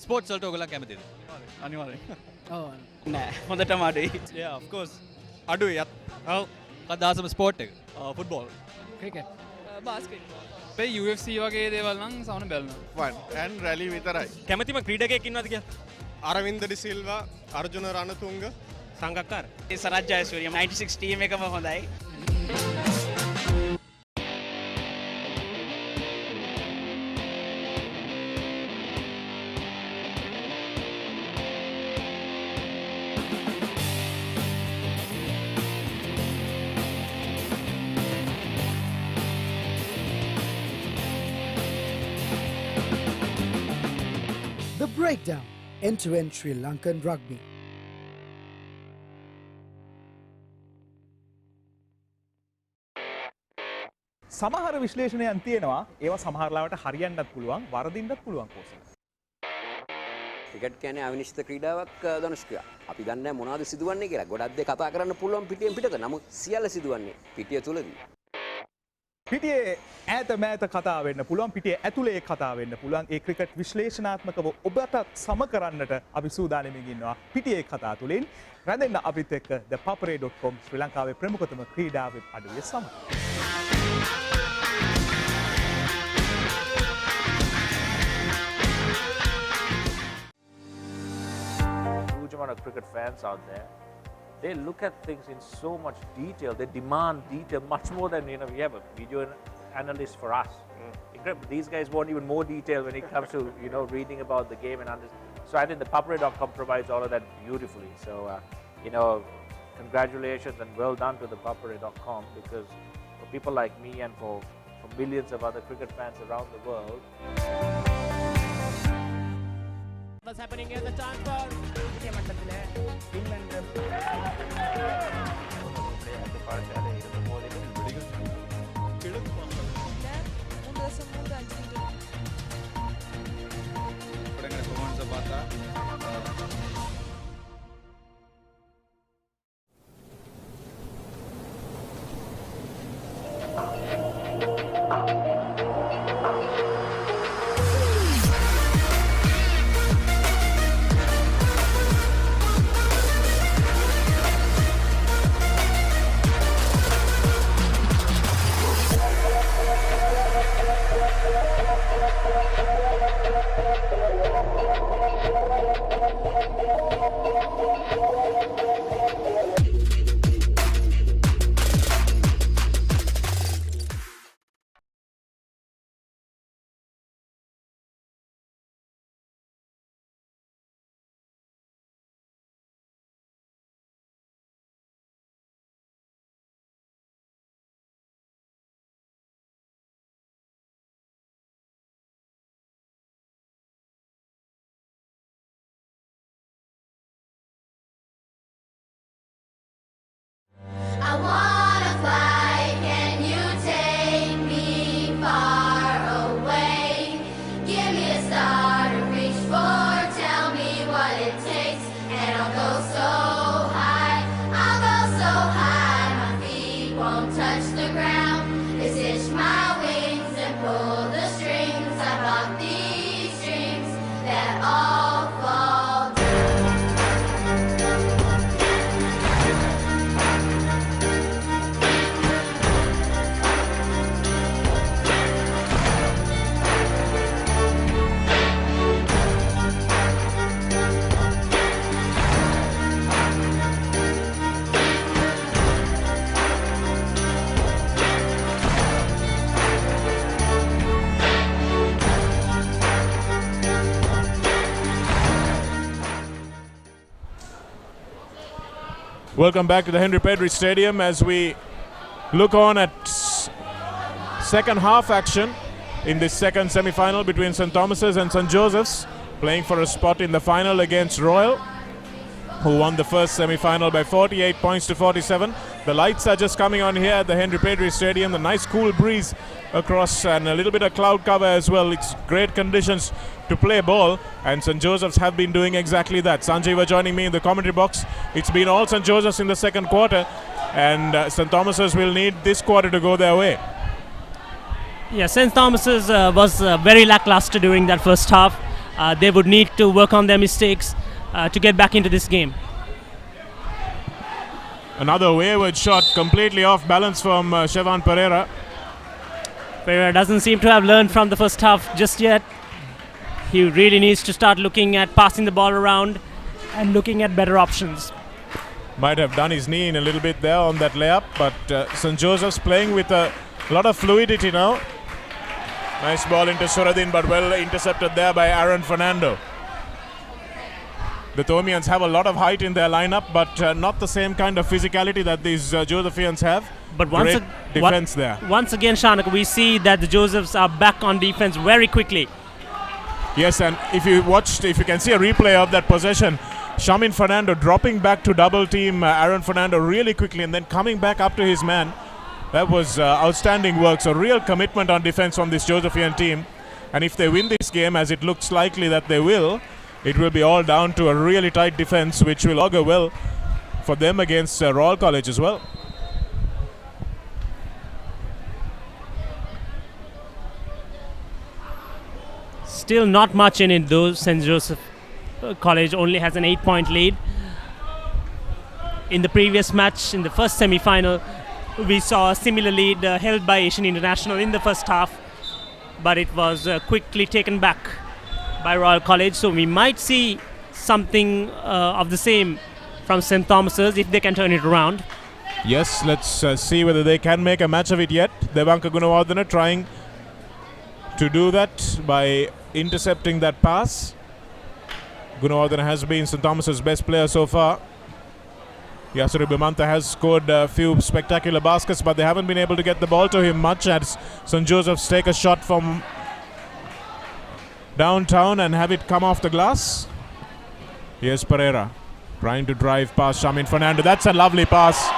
Sports වලට ඔයගොල්ලෝ කැමතිද? අනිවාර්යෙන්. ඔව්. නෑ. හොඳටම අඩුයි. Yeah, of course. අඩුයි යත්. ඔව්. කදාසම ස්පෝට් එක. ෆුට්බෝල්. ක්‍රිකට්. බාස්කට්බෝල්. අපේ UFC වගේ දේවල් නම් සවන බැලනවා. වන් ඇන් රැලි විතරයි. කැමතිම ක්‍රීඩකයෙක් ඉන්නවද කියලා? අරවින්ද ඩිසිල්වා, අර්ජුන රණතුංග, සංගක්කාර. ඒ සරත් ජයසූරිය 96 ටීම් එකම හොඳයි. The Breakdown, end-to-end Sri Lankan rugby. සමහර විශ්ලේෂණයන් තියෙනවා ඒවා සමහරලාවට හරියන්නත් පුළුවන් වරදින්නත් පුළුවන් කෝසල. ක්‍රිකට් කියන්නේ අවිනිශ්චිත ක්‍රීඩාවක් ධනුෂ්කයා. අපි දන්නේ නැහැ මොනවද සිදුවන්නේ කියලා. ගොඩක් දේ කතා කරන්න පුළුවන් පිටියෙන් පිටත. නමුත් සියල්ල සිදුවන්නේ පිටිය තුලදී. පිටියේ ඈත මෑත කතා වෙන්න පුළුවන් පිටියේ ඇතුලේ කතා වෙන්න පුළුවන් ඒ ක්‍රිකට් විශ්ලේෂණාත්මකව ඔබට සම කරන්නට අපි සූදානම්ින් ඉන්නවා පිටියේ කතා තුලින් රැඳෙන්න අපිත් එක්ක ThePapare.com ශ්‍රී ලංකාවේ ප්‍රමුඛතම ක්‍රීඩා වෙබ් අඩවිය සමග. Huge amount of cricket fans out there. They look at things in so much detail. They demand detail much more than we have a video analyst for us. Incredible. These guys want even more detail when it comes to reading about the game and understand. So I think the ThePapare.com provides all of that beautifully. So congratulations and well done to the ThePapare.com because for people like me and for millions of other cricket fans around the world. What's happening here? The time for Welcome back to the Henry Pedri Stadium as we look on at second half action in this second semi-final between St. Thomas's and St. Joseph's, playing for a spot in the final against Royal, who won the first semi-final by 48 points to 47. The lights are just coming on here at the Henry Pedri Stadium. The nice cool breeze across and a little bit of cloud cover as well. It's great conditions to play ball, and St. Joseph's have been doing exactly that. Sanjeeva joining me in the commentary box. It's been all St. Joseph's in the second quarter, and St. Thomas's will need this quarter to go their way. Yeah, St. Thomas's was very lackluster during that first half. They would need to work on their mistakes to get back into this game. Another wayward shot, completely off balance from Shevan Pereira. Pereira doesn't seem to have learned from the first half just yet. He really needs to start looking at passing the ball around and looking at better options. Might have done his knee in a little bit there on that layup, but St. Joseph's playing with a lot of fluidity now. Nice ball into Suradin, but well intercepted there by Aaron Fernando. The Thomians have a lot of height in their lineup, but not the same kind of physicality that these Josephians have. But great defense there. Once again, Shanak, we see that the Josephs are back on defense very quickly. Yes, and if you can see a replay of that possession, Shamin Fernando dropping back to double team Aaron Fernando really quickly and then coming back up to his man. That was outstanding work. So real commitment on defense from this Josephian team. And if they win this game, as it looks likely that they will, it will be all down to a really tight defense, which will augur well for them against Royal College as well. Still not much in it though. St. Joseph College only has an 8-point lead. In the previous match, in the first semi-final, we saw a similar lead held by Asian International in the first half, but it was quickly taken back by Royal College. So we might see something of the same from St. Thomas's if they can turn it around. Yes, let's see whether they can make a match of it yet. Devanka Gunawardena trying to do that by intercepting that pass. Gunawardena has been St. Thomas's best player so far. Yasuri Bimanta has scored a few spectacular baskets, but they haven't been able to get the ball to him much as St. Joseph's take a shot from downtown and have it come off the glass. Here's Pereira trying to drive past Shamin Fernando. That's a lovely pass,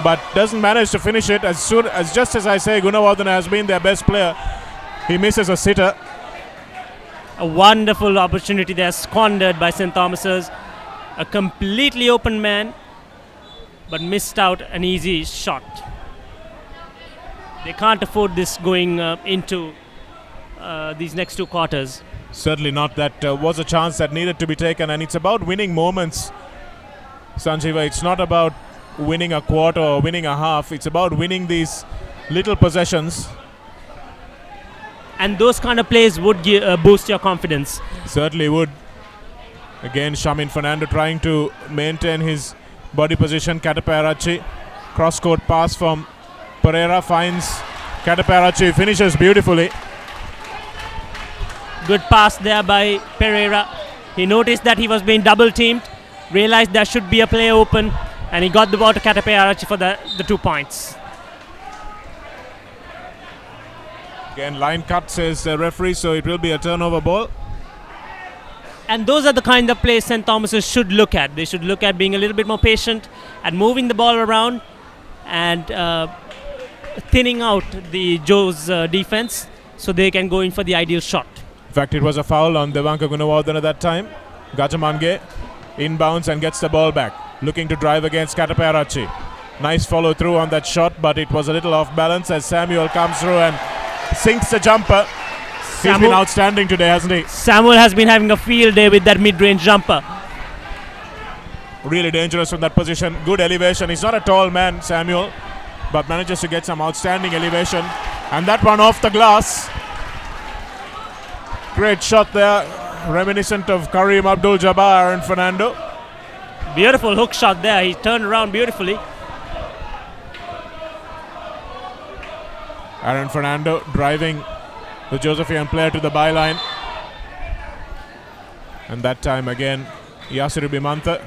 but doesn't manage to finish it. Just as I say, Gunawardena has been their best player. He misses a sitter. A wonderful opportunity there squandered by St. Thomas's. A completely open man, but missed out an easy shot. They can't afford this going into these next two quarters. Certainly not. That was a chance that needed to be taken, and it's about winning moments, Sanjeeva. It's not about winning a quarter or winning a half. It's about winning these little possessions. And those kind of plays would boost your confidence. Certainly would. Again, Shamin Fernando trying to maintain his body position. Katapayarachi, cross-court pass from Pereira, finds Katapayarachi, finishes beautifully. Good pass there by Pereira. He noticed that he was being double-teamed, realized there should be a player open, and he got the ball to Katapayarachi for the 2 points. Again, line cut, says the referee, so it will be a turnover ball. And those are the kind of plays St. Thomas's should look at. They should look at being a little bit more patient and moving the ball around and thinning out the Joe's defense so they can go in for the ideal shot. In fact, it was a foul on Devanka Gunawardena that time. Gajamange inbounds and gets the ball back, looking to drive against Katapayarachi. Nice follow through on that shot, but it was a little off balance as Samuel comes through and sinks the jumper. He's been outstanding today, hasn't he? Samuel has been having a field day with that mid-range jumper. Really dangerous from that position. Good elevation. He's not a tall man, Samuel, but manages to get some outstanding elevation. And that one off the glass. Great shot there. Reminiscent of Kareem Abdul-Jabbar and Fernando. Beautiful hook shot there. He turned around beautifully. Aaron Fernando driving the Josephian player to the byline. And that time again, Yasiri Bimanta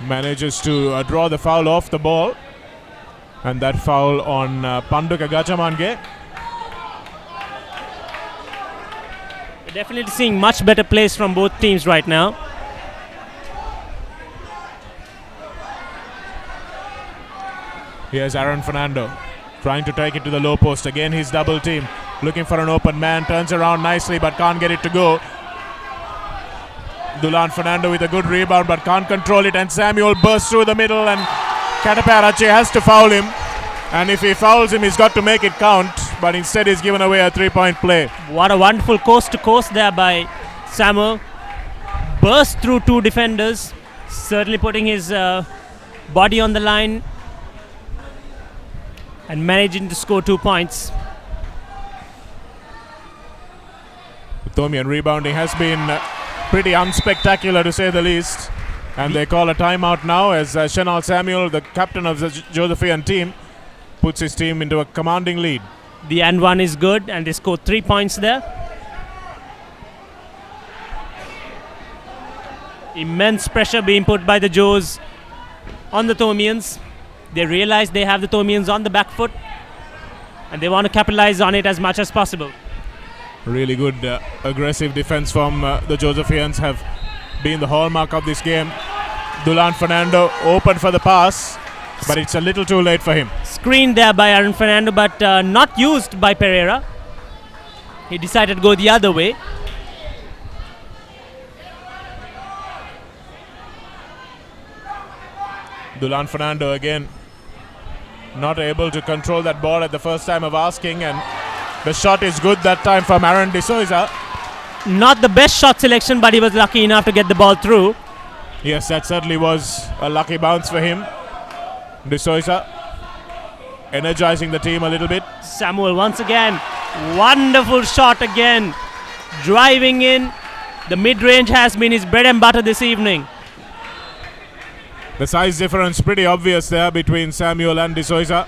manages to draw the foul off the ball, and that foul on Panduka Gajamange. We're definitely seeing much better plays from both teams right now. Here's Aaron Fernando trying to take it to the low post. Again, he's double team, looking for an open man, turns around nicely but can't get it to go. Dulan Fernando with a good rebound but can't control it, and Samuel bursts through the middle, and Kataparache has to foul him, and if he fouls him he's got to make it count, but instead he's given away a 3-point play. What a wonderful coast to coast there by Samuel. Burst through two defenders, certainly putting his body on the line and managing to score 2 points. Thomian rebounding has been pretty unspectacular to say the least, and they call a timeout now as Shenal Samuel, the captain of the Josephian team, puts his team into a commanding lead. The and one is good, and they scored 3 points there. Immense pressure being put by the Joes on the Thomians. They realize they have the Thomians on the back foot, and they want to capitalize on it as much as possible. Really good aggressive defense from the Josephians have been the hallmark of this game. Dulan Fernando open for the pass, but it's a little too late for him. Screened there by Aaron Fernando, but not used by Pereira. He decided to go the other way. Dulan Fernando again not able to control that ball at the first time of asking, and the shot is good that time from Aaron De Souza. Not the best shot selection, but he was lucky enough to get the ball through. Yes, that certainly was a lucky bounce for him. De Souza energizing the team a little bit. Samuel once again, wonderful shot again, driving in. The mid-range has been his bread and butter this evening. The size difference pretty obvious there between Samuel and De Souza.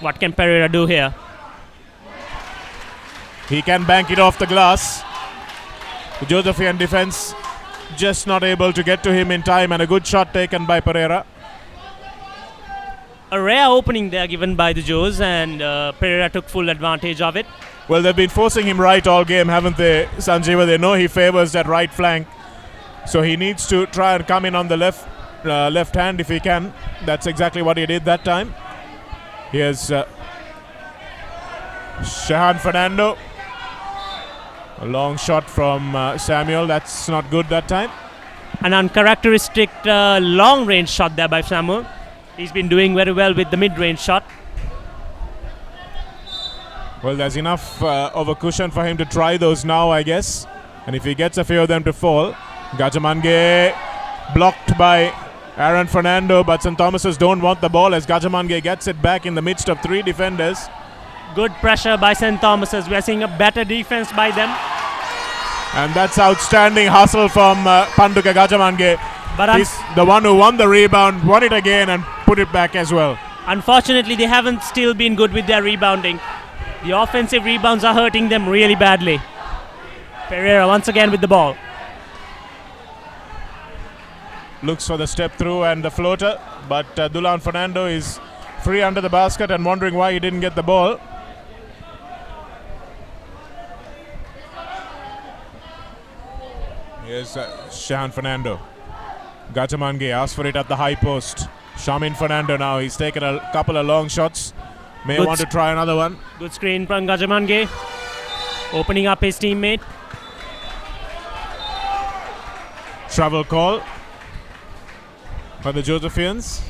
What can Pereira do here? He can bank it off the glass. The Josephian defense just not able to get to him in time, and a good shot taken by Pereira. A rare opening there given by the Joes, and Pereira took full advantage of it. Well, they've been forcing him right all game, haven't they, Sanjeeva? They know he favors that right flank, so he needs to try and come in on the left hand if he can. That's exactly what he did that time. Here's Shahan Fernando. A long shot from Samuel. That's not good that time. An uncharacteristic long-range shot there by Samuel. He's been doing very well with the mid-range shot. Well, there's enough of a cushion for him to try those now, I guess. And if he gets a few of them to fall. Gajamange blocked by Aaron Fernando, but St. Thomas's don't want the ball as Gajamange gets it back in the midst of three defenders. Good pressure by St. Thomas's. We are seeing a better defense by them. And that's outstanding hustle from Panduka Gajamange. But he's the one who won the rebound, won it again and put it back as well. Unfortunately, they haven't still been good with their rebounding. The offensive rebounds are hurting them really badly. Pereira once again with the ball. Looks for the step through and the floater, but Dulan Fernando is free under the basket and wondering why he didn't get the ball. Here's Shahan Fernando. Gajamange asks for it at the high post. Shamin Fernando now, he's taken a couple of long shots. May want to try another one. Good screen from Gajamange, opening up his teammate. Travel call for the Josephians.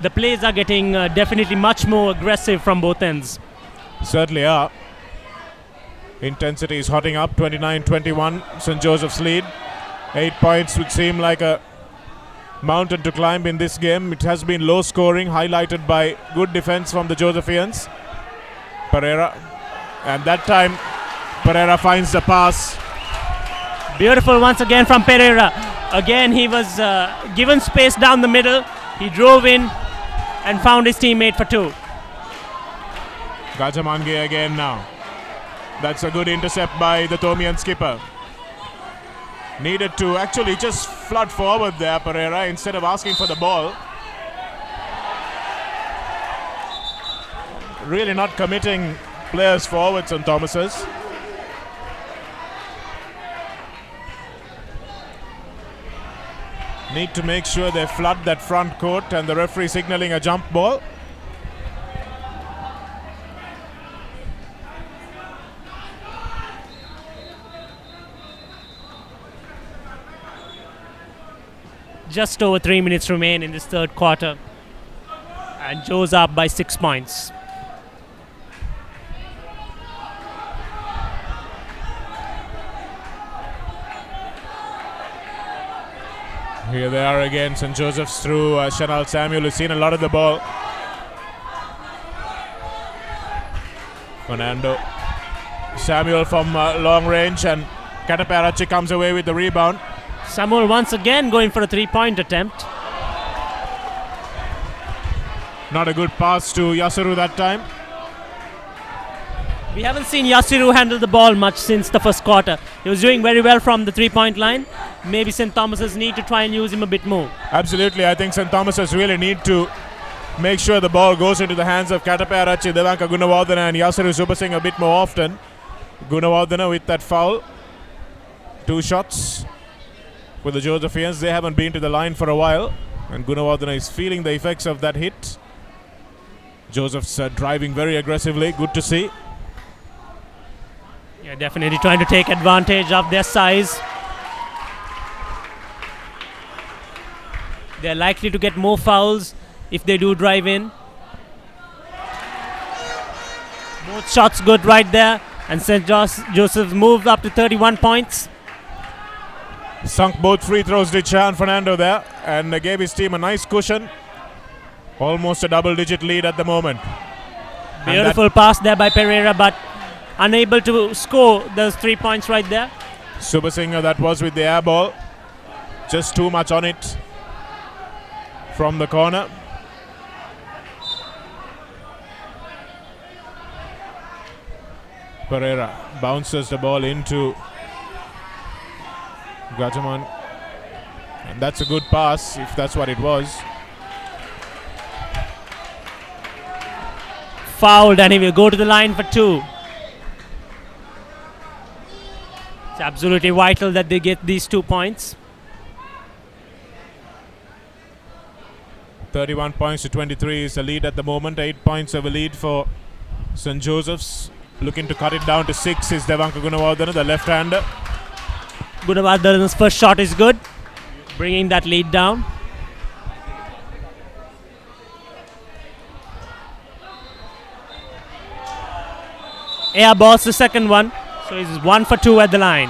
The plays are getting definitely much more aggressive from both ends. Certainly are. Intensity is hotting up. 29-21, St. Joseph's lead. 8 points would seem like a mountain to climb in this game. It has been low scoring, highlighted by good defense from the Josephians. Pereira, and that time Pereira finds the pass. Beautiful once again from Pereira. Again, he was given space down the middle. He drove in and found his teammate for two. Gajamange again now. That's a good intercept by the Thomian skipper. Needed to actually just flood forward there, Pereira, instead of asking for the ball. Really not committing players forward, St. Thomas's. Need to make sure they flood that front court, and the referee signaling a jump ball. Just over 3 minutes remain in this third quarter, and Joe's up by 6 points. Here they are again, St. Joseph's through Chanel Samuel, who's seen a lot of the ball. Fernando Samuel from long range, and ThePapare comes away with the rebound. Samuel once again going for a 3-point attempt. Not a good pass to Yasuru that time. We haven't seen Yasiru handle the ball much since the first quarter. He was doing very well from the 3-point line. Maybe St. Thomas's need to try and use him a bit more. Absolutely, I think St. Thomas's really need to make sure the ball goes into the hands of TPBC, Devanka Gunawardena and Yasiru Subasinghe a bit more often. Gunawardena with that foul. 2 shots for the Josephians. They haven't been to the line for a while, and Gunawardena is feeling the effects of that hit. Joseph's driving very aggressively, good to see. Yeah, definitely trying to take advantage of their size. They're likely to get more fouls if they do drive in. Both shots good right there, and St. Joseph's moved up to 31 points. Sunk both free throws, did Chan Fernando there, and gave his team a nice cushion. Almost a double-digit lead at the moment. Beautiful pass there by Pereira, but unable to score those 3 points right there. Subasinghe, that was with the air ball. Just too much on it from the corner. Pereira bounces the ball into Gajaman, and that's a good pass if that's what it was. Fouled, and he will go to the line for 2. It's absolutely vital that they get these 2 points. 31 points to 23 is the lead at the moment. 8 points of a lead for St. Joseph's. Looking to cut it down to 6 is Devanka Gunawardena, the left-hander. Gunawardena's first shot is good, bringing that lead down. Air balls the second one, so he's 1 for 2 at the line.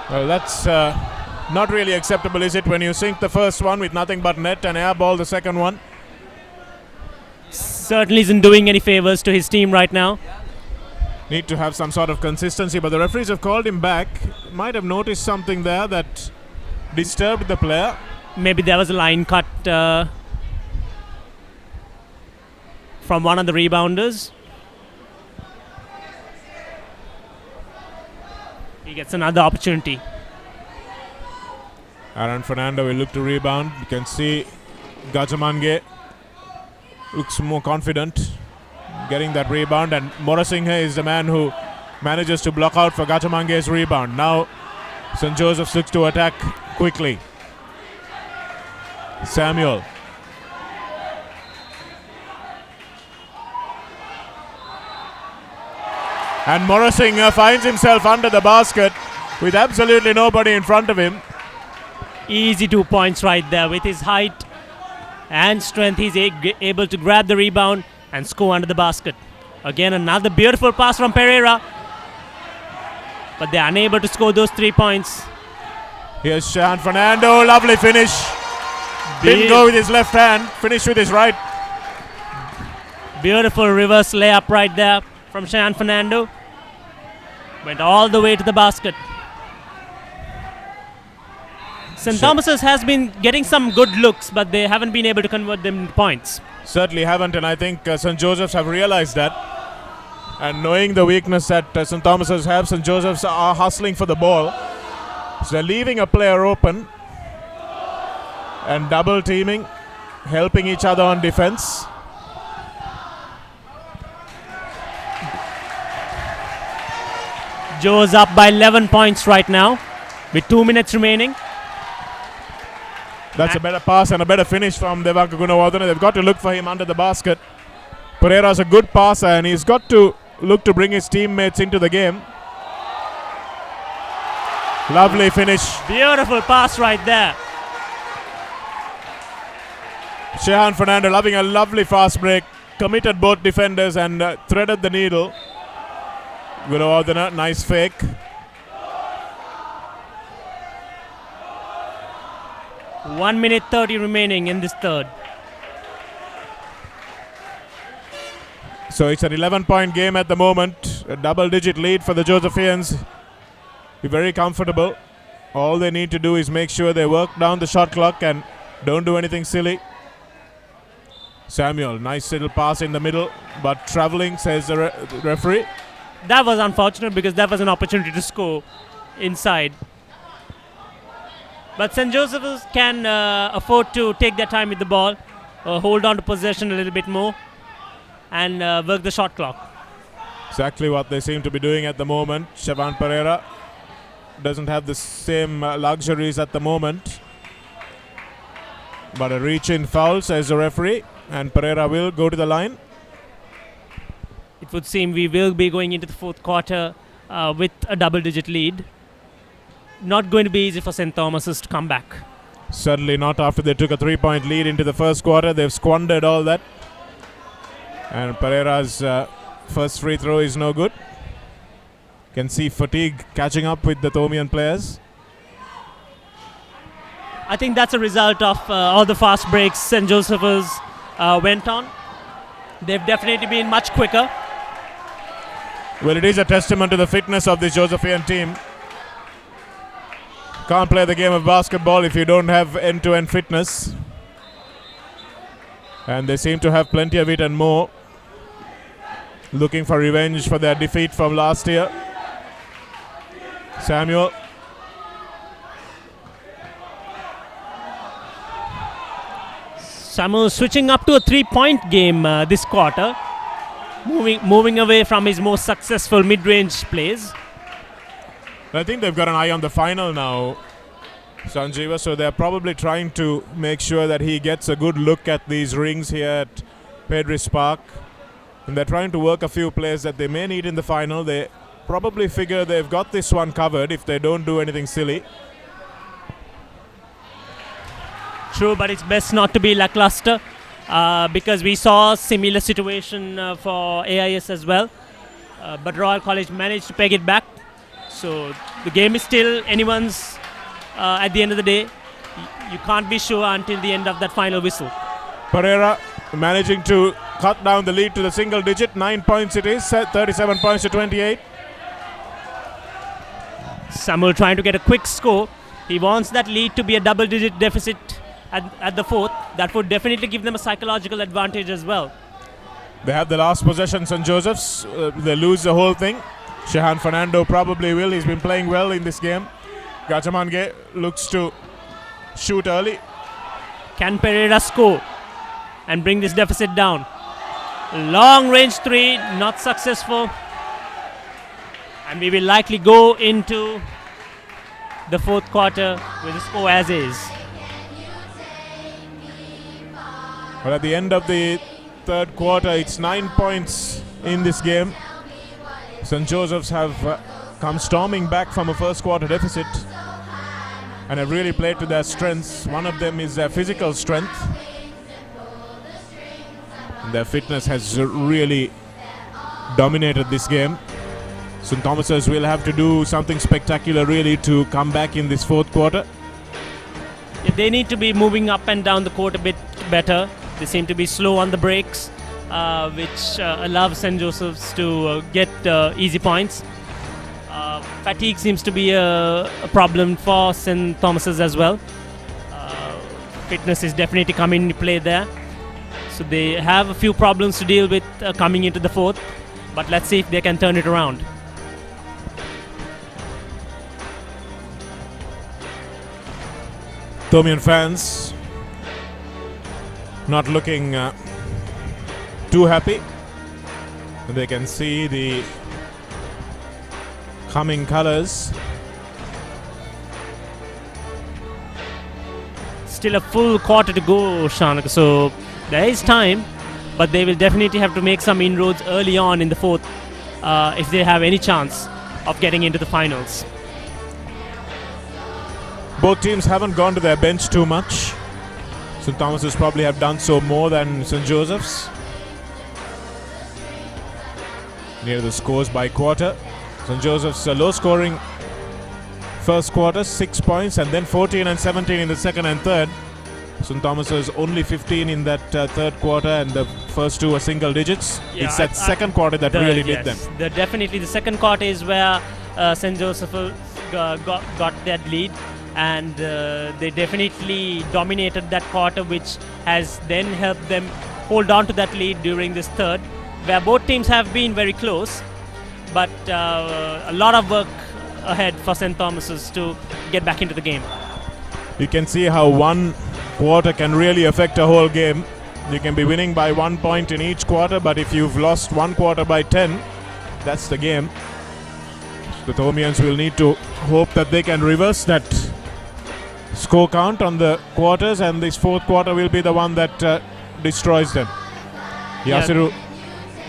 Well, that's not really acceptable, is it, when you sink the first one with nothing but net and air ball the second one? Certainly isn't doing any favors to his team right now. Need to have some sort of consistency, but the referees have called him back. Might have noticed something there that disturbed the player. Maybe there was a line cut from one of the rebounders. He gets another opportunity. Aaron Fernando will look to rebound. You can see Gajamange looks more confident getting that rebound, and Morasinghe is the man who manages to block out for Gajamange's rebound. Now St. Joseph's looks to attack quickly. Samuel. And Morasinghe finds himself under the basket with absolutely nobody in front of him. Easy 2 points right there. With his height and strength, he's able to grab the rebound and score under the basket. Again, another beautiful pass from Pereira, but they're unable to score those 3 points. Here's Shan Fernando, lovely finish. Didn't go with his left hand, finished with his right. Beautiful reverse layup right there from Shan Fernando. Went all the way to the basket. St. Thomas's has been getting some good looks, but they haven't been able to convert them into points. Certainly haven't, and I think St. Joseph's have realized that. And knowing the weakness that St. Thomas's have, St. Joseph's are hustling for the ball. So they're leaving a player open and double teaming, helping each other on defense. Joe's up by 11 points right now with 2 minutes remaining. That's a better pass and a better finish from Devanka Gunawardena. They've got to look for him under the basket. Pereira's a good passer and he's got to look to bring his teammates into the game. Lovely finish. Beautiful pass right there. Shehan Fernando loving a lovely fast break. Committed both defenders and threaded the needle. Gunawardena, nice fake. One minute 30 remaining in this third. So it's an 11-point game at the moment. A double-digit lead for the Josephians. Be very comfortable. All they need to do is make sure they work down the shot clock and don't do anything silly. Samuel, nice little pass in the middle, but traveling, says the referee. That was unfortunate because that was an opportunity to score inside. But St. Joseph's can afford to take their time with the ball, hold on to possession a little bit more, and work the shot clock. Exactly what they seem to be doing at the moment. Shehan Pereira doesn't have the same luxuries at the moment. But a reach-in foul, says the referee, and Pereira will go to the line. It would seem we will be going into the fourth quarter with a double-digit lead. Not going to be easy for St. Thomas's to come back. Certainly not after they took a 3-point lead into the first quarter. They've squandered all that. And Pereira's first free throw is no good. Can see fatigue catching up with the Thomian players. I think that's a result of all the fast breaks St. Joseph's went on. They've definitely been much quicker. Well, it is a testament to the fitness of this Josephian team. Can't play the game of basketball if you don't have end-to-end fitness. And they seem to have plenty of it and more. Looking for revenge for their defeat from last year. Samuel. Samuel switching up to a 3-point game this quarter. Moving away from his most successful mid-range plays. I think they've got an eye on the final now, Sanjeeva, so they're probably trying to make sure that he gets a good look at these rings here at Pedris Park. And they're trying to work a few plays that they may need in the final. They probably figure they've got this one covered if they don't do anything silly. True, but it's best not to be lackluster because we saw a similar situation for AIS as well. But Royal College managed to peg it back. So the game is still anyone's at the end of the day. You can't be sure until the end of that final whistle. Pereira managing to cut down the lead to the single digit. 9 points it is, 37 points to 28. Samuel trying to get a quick score. He wants that lead to be a double-digit deficit at the fourth. That would definitely give them a psychological advantage as well. They have the last possession, St. Joseph's. They lose the whole thing. Shehan Fernando probably will. He's been playing well in this game. Gachamange looks to shoot early. Can Pereira score and bring this deficit down? Long range three, not successful. And we will likely go into the fourth quarter with the score as is. Well, at the end of the third quarter, it's 9 points in this game. St. Joseph's have come storming back from a first quarter deficit and have really played to their strengths. One of them is their physical strength. And their fitness has really dominated this game. St. Thomas's will have to do something spectacular really to come back in this fourth quarter. They need to be moving up and down the court a bit better. They seem to be slow on the breaks, which allows St. Joseph's to get easy points. Fatigue seems to be a problem for St. Thomas's as well. Fitness is definitely coming into play there. So they have a few problems to deal with coming into the fourth. But let's see if they can turn it around. Thomian fans not looking too happy. They can see the coming colors. Still a full quarter to go, Shanak, so there is time, but they will definitely have to make some inroads early on in the fourth if they have any chance of getting into the finals. Both teams haven't gone to their bench too much. St. Thomas's probably have done so more than St. Joseph's. Near the scores by quarter. St. Joseph's a low scoring first quarter, 6 points, and then 14 and 17 in the second and third. St. Thomas's only 15 in that third quarter, and the first two are single digits. Yeah, it's that second quarter that really did them. Definitely the second quarter is where St. Joseph got that lead, and they definitely dominated that quarter, which has then helped them hold on to that lead during this third, where both teams have been very close, but a lot of work ahead for St. Thomas's to get back into the game. You can see how one quarter can really affect a whole game. You can be winning by 1 point in each quarter, but if you've lost one quarter by 10, that's the game. The Thomians will need to hope that they can reverse that score count on the quarters, and this fourth quarter will be the one that destroys them. Yasiru.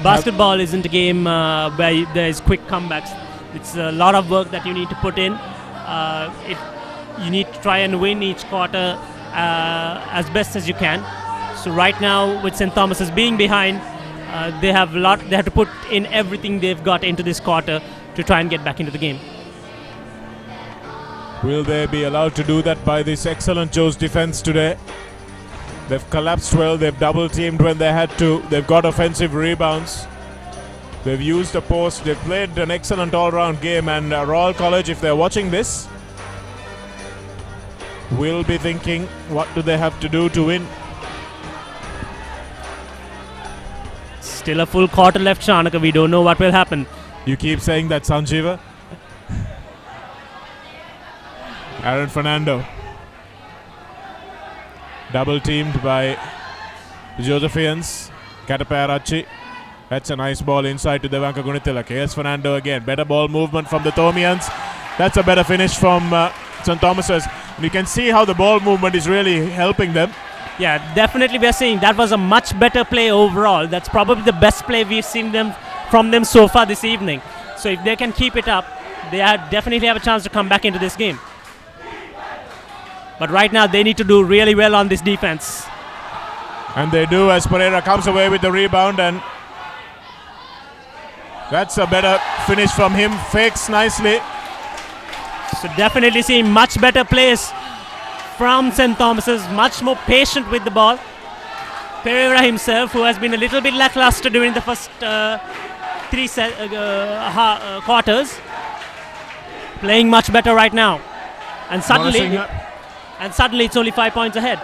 Basketball isn't a game where there is quick comebacks. It's a lot of work that you need to put in. You need to try and win each quarter as best as you can. So right now, with St. Thomas's being behind, they have to put in everything they've got into this quarter to try and get back into the game. Will they be allowed to do that by this excellent Joe's defense today? They've collapsed well, they've double teamed when they had to, they've got offensive rebounds, they've used a post, they've played an excellent all-round game, and Royal College, if they're watching this, will be thinking, what do they have to do to win? Still a full quarter left, Shanaka. We don't know what will happen. You keep saying that, Sanjeeva. Aaron Fernando. Double teamed by the Josephians. Kataparachi. That's a nice ball inside to Devanka Gunitila. Here's Fernando again. Better ball movement from the Thomians. That's a better finish from St. Thomas's. And you can see how the ball movement is really helping them. Yeah, definitely we are seeing that was a much better play overall. That's probably the best play we've seen from them so far this evening. So if they can keep it up, they definitely have a chance to come back into this game. But right now they need to do really well on this defense. And they do, as Pereira comes away with the rebound, and that's a better finish from him. Fakes nicely. So definitely seeing much better plays from St. Thomas's, much more patient with the ball. Pereira himself, who has been a little bit lackluster during the first three quarters, playing much better right now. And suddenly it's only 5 points ahead.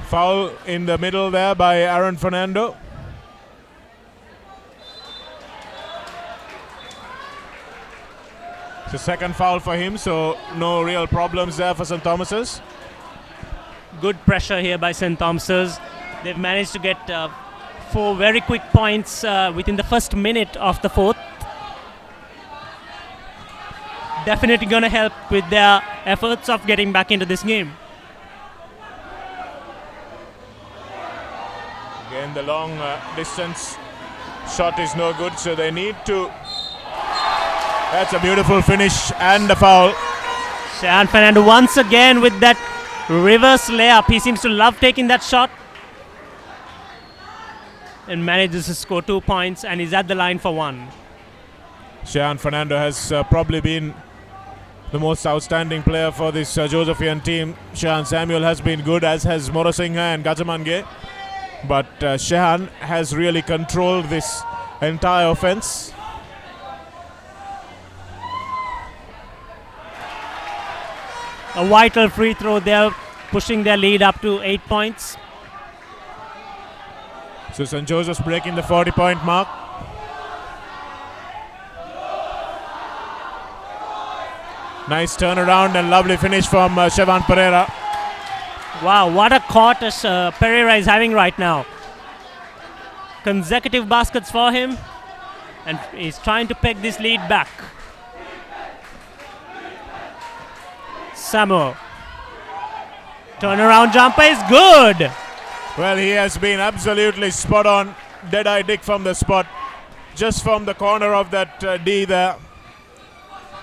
Foul in the middle there by Aaron Fernando. It's the second foul for him, so no real problems there for St. Thomas's. Good pressure here by St. Thomas's. They've managed to get 4 very quick points within the first minute of the fourth. Definitely going to help with their efforts of getting back into this game. Again, the long distance shot is no good, so they need to. That's a beautiful finish and a foul. Sean Fernando once again with that reverse layup. He seems to love taking that shot and manages to score 2 points, and is at the line for 1. Sean Fernando has probably been the most outstanding player for this Josephian team. Shehan Samuel has been good, as has Morosingha and Gajamange. But Shehan has really controlled this entire offense. A vital free throw there, pushing their lead up to 8 points. So St. Joseph's breaking the 40-point mark. Nice turnaround and lovely finish from Shevan Pereira. Wow, what a quarter Pereira is having right now. Consecutive baskets for him, and he's trying to peg this lead back. Samuel. Turnaround jumper is good. Well, he has been absolutely spot on. Dead-eye Dick from the spot. Just from the corner of that D there.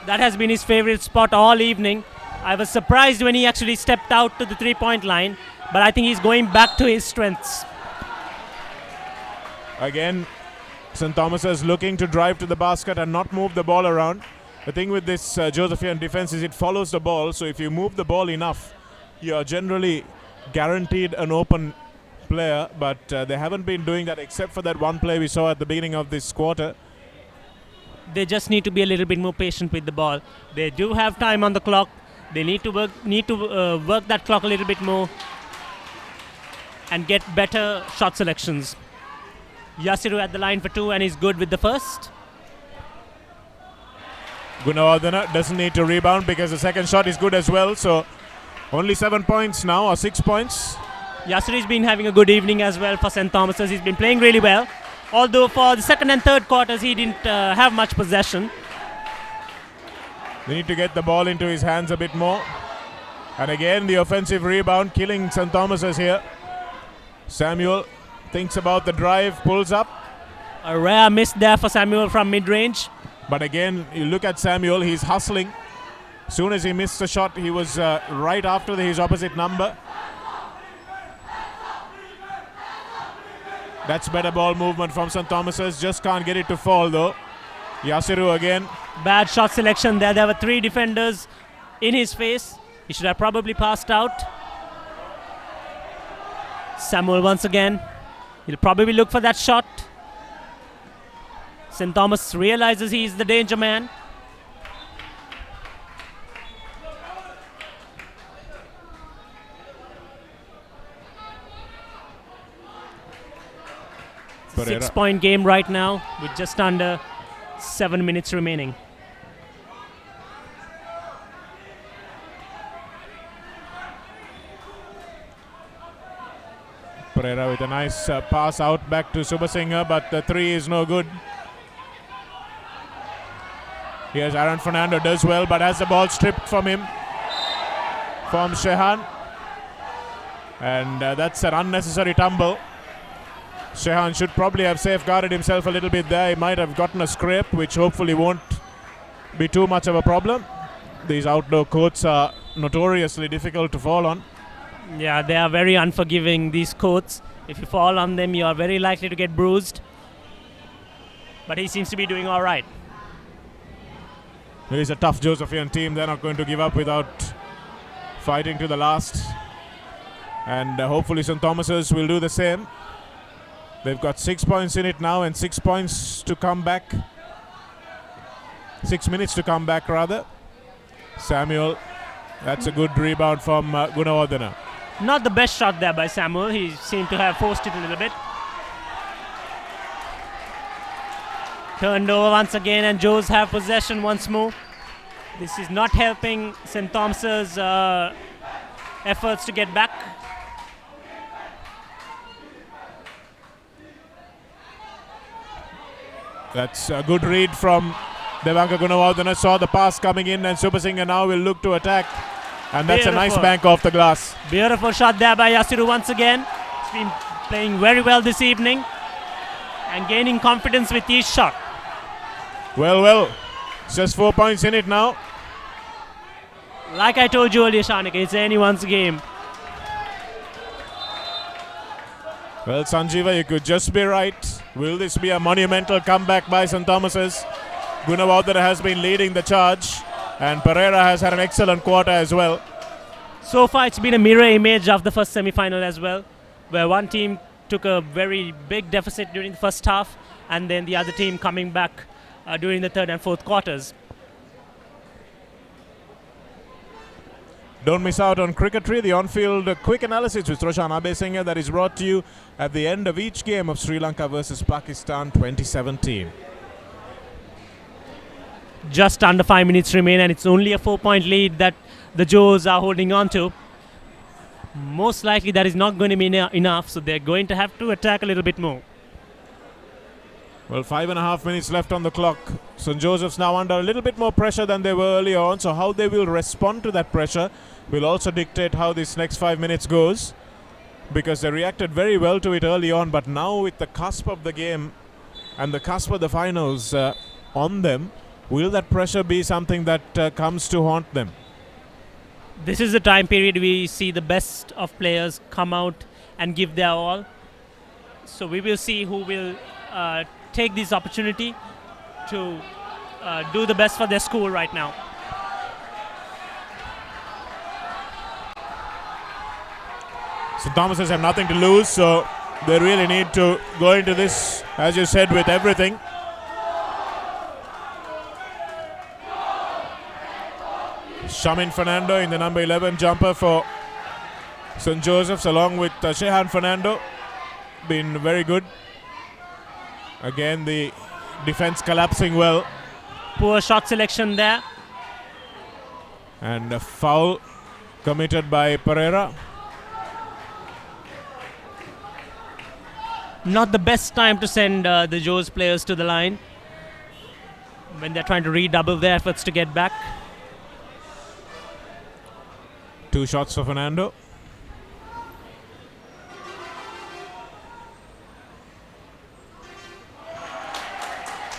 That has been his favorite spot all evening. I was surprised when he actually stepped out to the three-point line, but I think he's going back to his strengths. Again, St. Thomas is looking to drive to the basket and not move the ball around. The thing with this Josephian defense is it follows the ball, so if you move the ball enough, you are generally guaranteed an open player, but they haven't been doing that except for that one play we saw at the beginning of this quarter. They just need to be a little bit more patient with the ball. They do have time on the clock. They need to work that clock a little bit more and get better shot selections. Yasiru at the line for 2 and he's good with the first. Gunawardena doesn't need to rebound because the second shot is good as well, so only 7 points now, or 6 points. Yasiru's been having a good evening as well for St. Thomas's. He's been playing really well. Although for the second and third quarters he didn't have much possession. They need to get the ball into his hands a bit more. And again the offensive rebound killing St. Thomas's here. Samuel thinks about the drive, pulls up. A rare miss there for Samuel from mid-range. But again, you look at Samuel, he's hustling. As soon as he missed the shot, he was right after his opposite number. That's better ball movement from St. Thomas's. Just can't get it to fall though. Yasiru again. Bad shot selection there. There were 3 defenders in his face. He should have probably passed out. Samuel once again. He'll probably look for that shot. St. Thomas realizes he's the danger man. Pereira. 6-point game right now with just under 7 minutes remaining. Pereira with a nice pass out back to Subasinghe, but the 3 is no good. Here's Aaron Fernando, does well, but has the ball stripped from him, from Shehan. And that's an unnecessary tumble. Shehan should probably have safeguarded himself a little bit there. He might have gotten a scrape, which hopefully won't be too much of a problem. These outdoor courts are notoriously difficult to fall on. Yeah, they are very unforgiving, these courts. If you fall on them, you are very likely to get bruised. But he seems to be doing all right. It is a tough Josephian team. They're not going to give up without fighting to the last. And hopefully St. Thomas's will do the same. They've got 6 points in it now and 6 points to come back. 6 minutes to come back rather. Samuel, that's a good rebound from Gunawardena. Not the best shot there by Samuel. He seemed to have forced it a little bit. Turned over once again and Joes have possession once more. This is not helping St. Thomas's efforts to get back. That's a good read from Devanka Gunawardena. Saw the pass coming in and Subasinghe now will look to attack. And that's Beautiful. a nice bank off the glass. Beautiful shot there by Yasiru once again. He's been playing very well this evening and gaining confidence with each shot. Well, it's just 4 points in it now. Like I told you earlier, Shanika, it's anyone's game. Well, Sanjeeva, you could just be right. Will this be a monumental comeback by St. Thomas's? Gunawardena has been leading the charge and Pereira has had an excellent quarter as well. So far, it's been a mirror image of the first semi-final as well, where one team took a very big deficit during the first half and then the other team coming back during the third and fourth quarters. Don't miss out on Cricketry, the on-field quick analysis with Roshan Abesinghe that is brought to you at the end of each game of Sri Lanka versus Pakistan 2017. Just under 5 minutes remain, and it's only a 4-point lead that the Joes are holding on to. Most likely that is not going to be enough, so they're going to have to attack a little bit more. Well, 5.5 minutes left on the clock. St. Joseph's now under a little bit more pressure than they were earlier on, so how they will respond to that pressure will also dictate how this next 5 minutes goes, because they reacted very well to it early on, but now with the cusp of the game and the cusp of the finals on them, will that pressure be something that comes to haunt them? This is the time period we see the best of players come out and give their all. So we will see who will take this opportunity to do the best for their school right now. St. Thomas's have nothing to lose, so they really need to go into this, as you said, with everything. Shamin Fernando in the number 11 jumper for St. Joseph's, along with Shehan Fernando, been very good. Again, the defense collapsing well. Poor shot selection there. And a foul committed by Pereira. Not the best time to send the Joes players to the line when they're trying to redouble their efforts to get back. 2 shots for Fernando.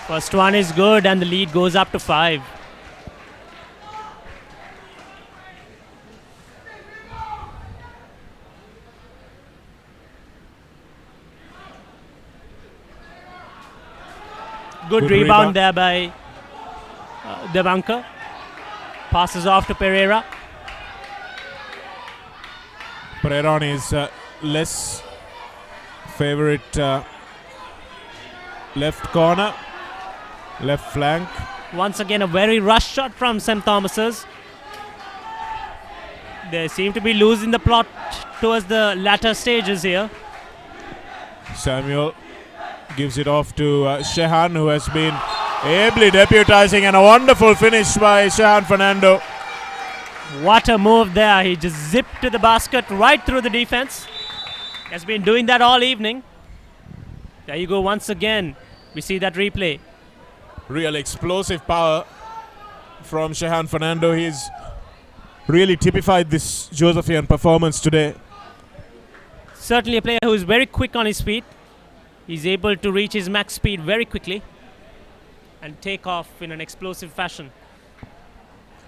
First one is good, and the lead goes up to 5. Good rebound there by Devanka. Passes off to Pereira. Pereira on his less favorite left corner, left flank. Once again, a very rush shot from St. Thomas's. They seem to be losing the plot towards the latter stages here. Samuel gives it off to Shehan, who has been ably deputizing, and a wonderful finish by Shehan Fernando. What a move there. He just zipped to the basket right through the defense. Has been doing that all evening. There you go once again. We see that replay. Real explosive power from Shehan Fernando. He's really typified this Josephian performance today. Certainly a player who is very quick on his feet. He's able to reach his max speed very quickly and take off in an explosive fashion.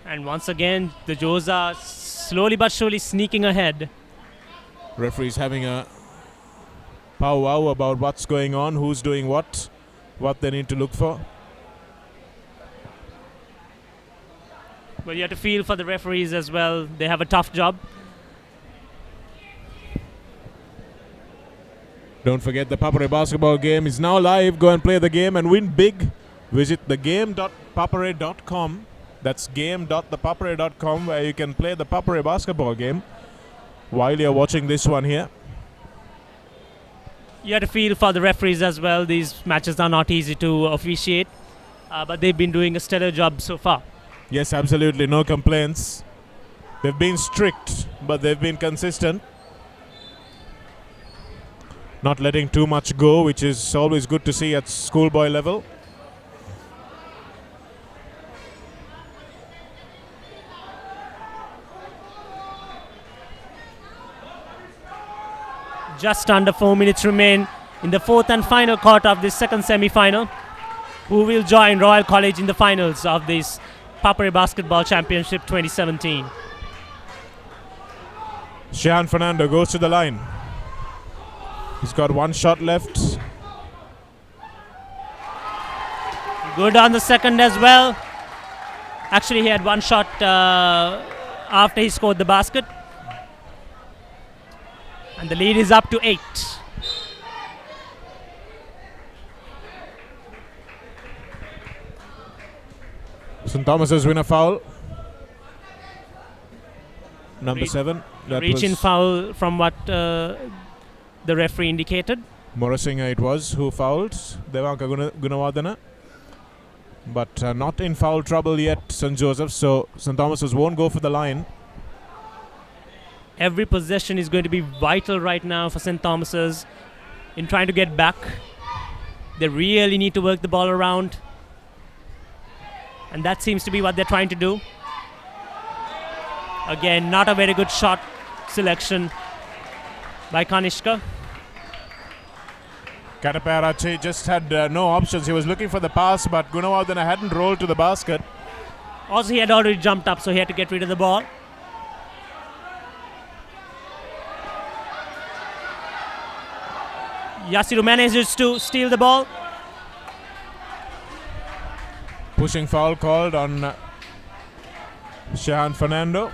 And once again, the Joes are slowly but surely sneaking ahead. Referees having a powwow about what's going on, who's doing what they need to look for. Well, you have to feel for the referees as well. They have a tough job. Don't forget, the Papare basketball game is now live. Go and play the game and win big. Visit thegame.papare.com. That's game.thepapare.com, where you can play the Papare basketball game while you're watching this one here. You have to feel for the referees as well. These matches are not easy to officiate, but they've been doing a stellar job so far. Yes, absolutely. No complaints. They've been strict, but they've been consistent. Not letting too much go, which is always good to see at schoolboy level. Just under 4 minutes remain in the fourth and final quarter of this second semi-final. Who will join Royal College in the finals of this Papare Basketball Championship 2017? Shehan Fernando goes to the line. He's got 1 shot left. Good on the second as well. Actually, he had 1 shot after he scored the basket. And the lead is up to 8. St. Thomas's win a foul. Number 7. Reach-in foul from what the referee indicated. Morasinga it was who fouled. Devanka Gunawardana. but not in foul trouble yet, St. Joseph's, so St. Thomas's won't go for the line. Every possession is going to be vital right now for St. Thomas's in trying to get back. They really need to work the ball around, and that seems to be what they're trying to do. Again, not a very good shot selection by Kanishka. Kataparachi just had no options. He was looking for the pass, but Gunawardena hadn't rolled to the basket. Also, he had already jumped up, so he had to get rid of the ball. Yasiru manages to steal the ball. Pushing foul called on Shehan Fernando.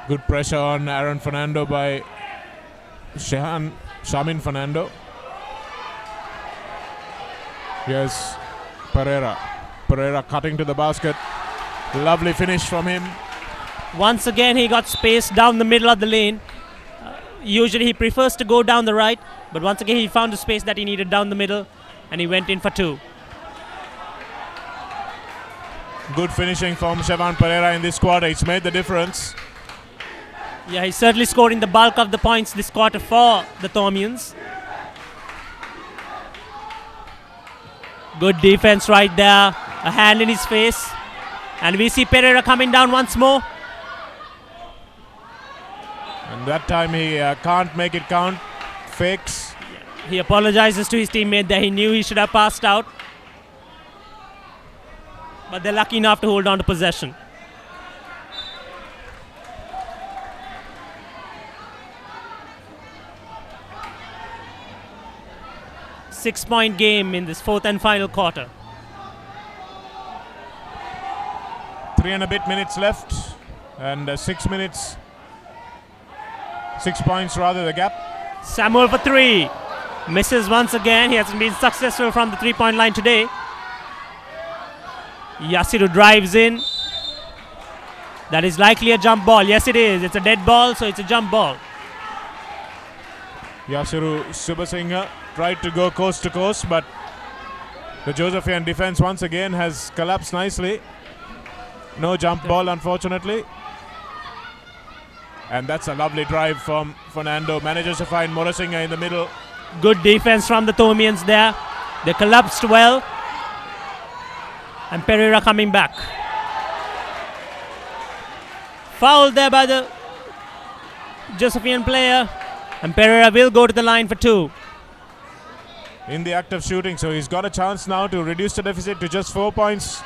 Good pressure on Aaron Fernando by Shamin Fernando. Here's Pereira. Pereira cutting to the basket. Lovely finish from him. Once again, he got space down the middle of the lane. Usually he prefers to go down the right, but once again he found the space that he needed down the middle, and he went in for two. Good finishing from Shevan Pereira in this quarter. It's made the difference. Yeah, he's certainly scoring the bulk of the points this quarter for the Thormians. Good defense right there. A hand in his face. And we see Pereira coming down once more. And that time he can't make it count. Fakes. He apologizes to his teammate that he knew he should have passed out. But they're lucky enough to hold on to possession. Six-point game in this fourth and final quarter. 3 and a bit minutes left, and 6 minutes, 6 points rather the gap. Samuel for three. Misses once again. He hasn't been successful from the three-point line today. Yasiru drives in. That is likely a jump ball. Yes, it is. It's a dead ball, so it's a jump ball. Yasiru Subasinghe tried to go coast to coast, but the Josephian defense once again has collapsed nicely. No jump ball, unfortunately. And that's a lovely drive from Fernando. Manages to find Morasinghe in the middle. Good defense from the Thormians there. They collapsed well. And Pereira coming back. Foul there by the Josephian player. And Pereira will go to the line for two. In the act of shooting, so he's got a chance now to reduce the deficit to just 4 points.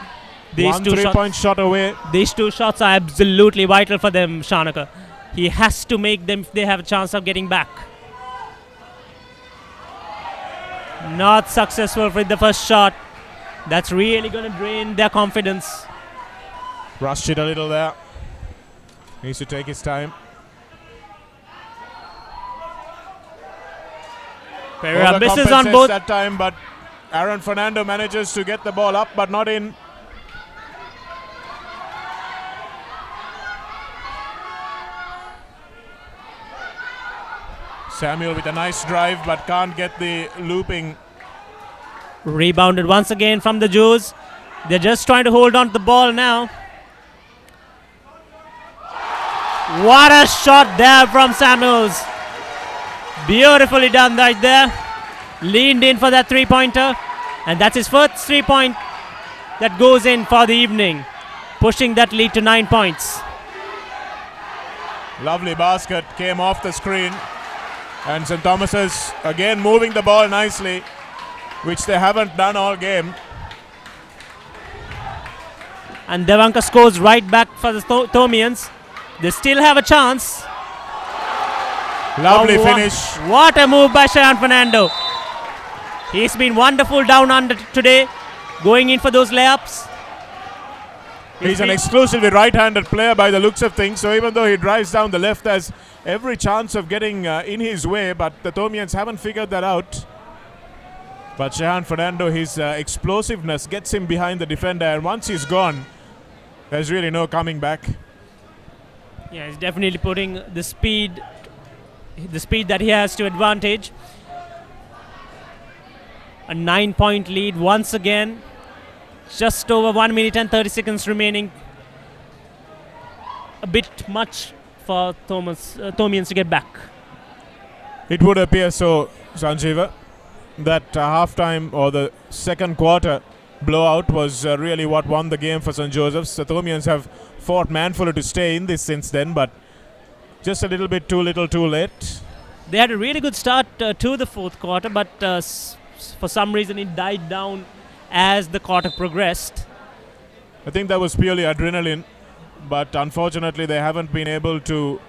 These One two three-point shot away. These two shots are absolutely vital for them, Shanaka. He has to make them if they have a chance of getting back. Not successful with the first shot. That's really going to drain their confidence. Rushed it a little there. Needs to take his time. Pereira misses on both. That time, but Aaron Fernando manages to get the ball up, but not in. Samuel with a nice drive, but can't get the looping. Rebounded once again from the Jews. They're just trying to hold on to the ball now. What a shot there from Samuels. Beautifully done right there. Leaned in for that three-pointer. And that's his first three-point that goes in for the evening. Pushing that lead to 9 points. Lovely basket came off the screen. And St. Thomas's again moving the ball nicely, which they haven't done all game. And Devanka scores right back for the Thormians. They still have a chance. Lovely finish. What a move by Shehan Fernando. He's been wonderful down under today, going in for those layups. He's an exclusively right-handed player by the looks of things, so even though he drives down the left, has every chance of getting in his way, but the Thormians haven't figured that out. But Shehan Fernando, his explosiveness gets him behind the defender, and once he's gone, there's really no coming back. Yeah, he's definitely putting the speed that he has to advantage. A 9-point lead once again. Just over 1 minute and 30 seconds remaining. A bit much for Thomians to get back. It would appear so, Sanjeeva, that half-time or the second quarter blowout was really what won the game for St. Joseph's. The Thomians have fought manfully to stay in this since then, but just a little bit too little too late. They had a really good start to the fourth quarter, but for some reason it died down as the quarter progressed. I think that was purely adrenaline, but unfortunately they haven't been able to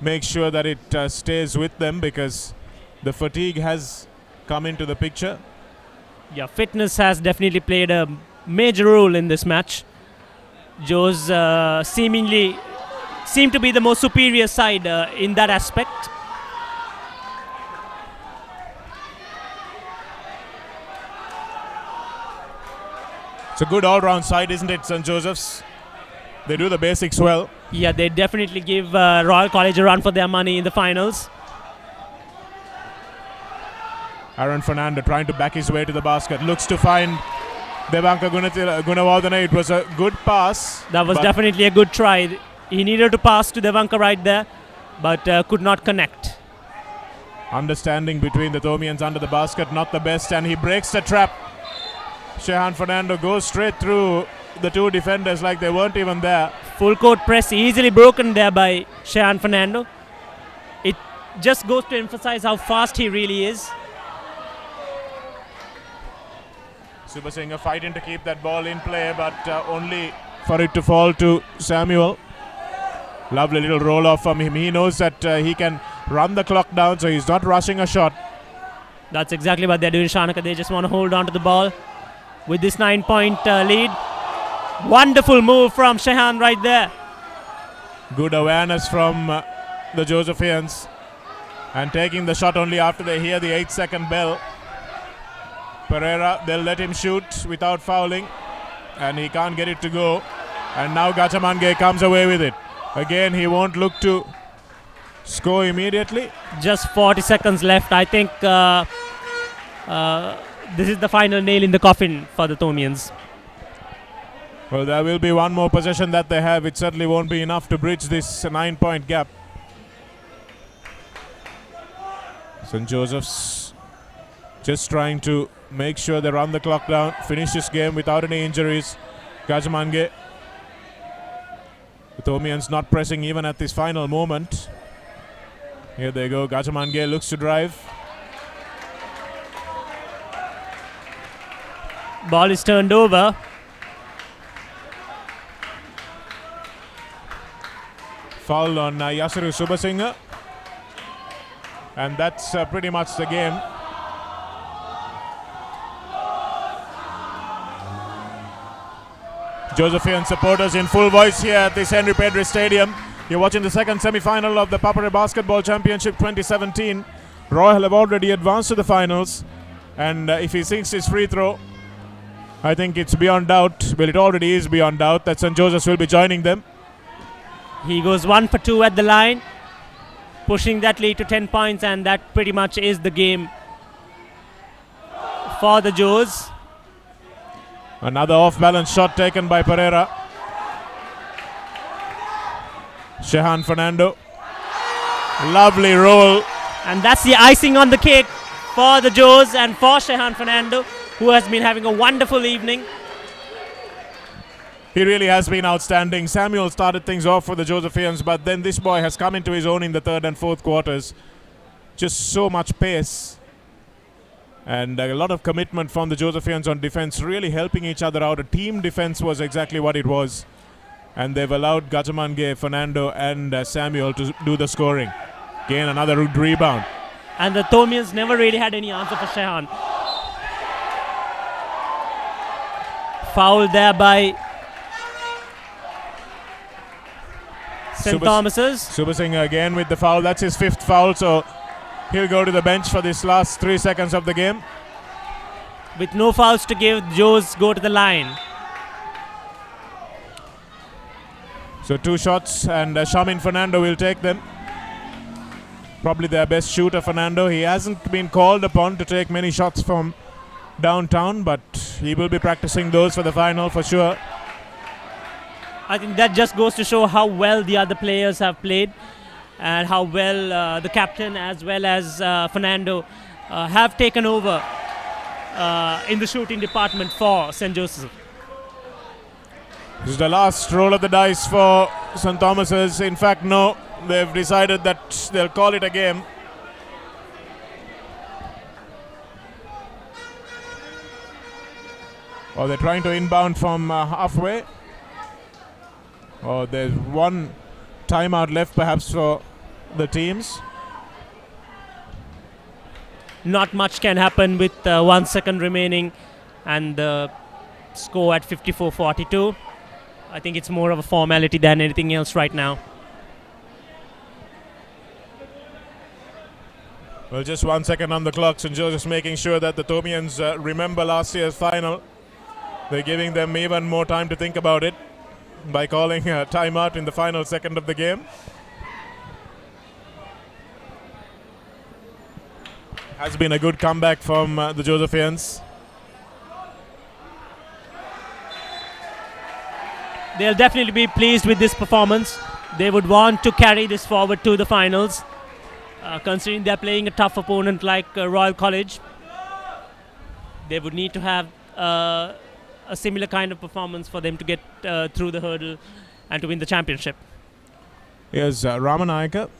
make sure that it stays with them because the fatigue has come into the picture. Yeah, fitness has definitely played a major role in this match. Joes seemingly seem to be the more superior side in that aspect. It's a good all-round side, isn't it, St. Joseph's? They do the basics well. Yeah, they definitely give Royal College a run for their money in the finals. Aaron Fernando trying to back his way to the basket. Looks to find Devanka Gunawardene. It was a good pass. That was definitely a good try. He needed to pass to Devanka right there, but could not connect. Understanding between the Thomians under the basket, not the best, and he breaks the trap. Shehan Fernando goes straight through the two defenders like they weren't even there. Full court press easily broken there by Shehan Fernando. It just goes to emphasize how fast he really is. Subasinghe fighting to keep that ball in play, but only for it to fall to Samuel. Lovely little roll off from him. He knows that he can run the clock down, so he's not rushing a shot. That's exactly what they're doing, Shanaka. They just want to hold on to the ball with this 9-point lead. Wonderful move from Shehan right there. Good awareness from the Josephians, and taking the shot only after they hear the 8-second bell. Pereira, they'll let him shoot without fouling, and he can't get it to go. And now Gachamange comes away with it. Again, he won't look to score immediately. Just 40 seconds left. I think this is the final nail in the coffin for the Thomians. Well, there will be one more possession that they have. It certainly won't be enough to bridge this 9-point gap. St. Joseph's just trying to make sure they run the clock down, finish this game without any injuries. Gajamange. The Thomians not pressing even at this final moment. Here they go. Gajamange looks to drive. Ball is turned over. Foul on Yasiru Subasinghe. And that's pretty much the game. Josephian supporters in full voice here at this Henry Pedri Stadium. You're watching the second semi-final of the ThePapare Basketball Championship 2017. Royal have already advanced to the finals. And if he sinks his free throw, I think it's beyond doubt. Well, it already is beyond doubt that St. Joseph's will be joining them. He goes 1 for 2 at the line, pushing that lead to 10 points, and that pretty much is the game for the Joes. Another off-balance shot taken by Pereira. Shehan Fernando. Lovely roll. And that's the icing on the cake for the Joes and for Shehan Fernando, who has been having a wonderful evening. He really has been outstanding. Samuel started things off for the Josephians, but then this boy has come into his own in the third and fourth quarters. Just so much pace. And a lot of commitment from the Josephians on defense, really helping each other out. A team defense was exactly what it was. And they've allowed Gajamange, Fernando and Samuel to do the scoring. Again, another good rebound. And the Thomians never really had any answer for Shehan. Foul there by St. Thomas's. Subasinghe again with the foul. That's his 5th foul, so he'll go to the bench for this last 3 seconds of the game. With no fouls to give, Joes go to the line. So 2 shots, and Shamin Fernando will take them. Probably their best shooter, Fernando. He hasn't been called upon to take many shots from downtown, but he will be practicing those for the final for sure. I think that just goes to show how well the other players have played and how well the captain as well as Fernando have taken over in the shooting department for St. Joseph. This is the last roll of the dice for St. Thomas's. In fact, no, they've decided that they'll call it a game. Or they're trying to inbound from halfway. Or there's one timeout left perhaps for the teams. Not much can happen with 1 second remaining and the score at 54-42. I think it's more of a formality than anything else right now. Well, just 1 second on the clock. St. Joseph's making sure that the Thomians remember last year's final. They're giving them even more time to think about it by calling a timeout in the final second of the game. Has been a good comeback from the Josephians. They'll definitely be pleased with this performance. They would want to carry this forward to the finals, considering they're playing a tough opponent like Royal College. They would need to have a similar kind of performance for them to get through the hurdle and to win the championship. Here's Ramanayaka.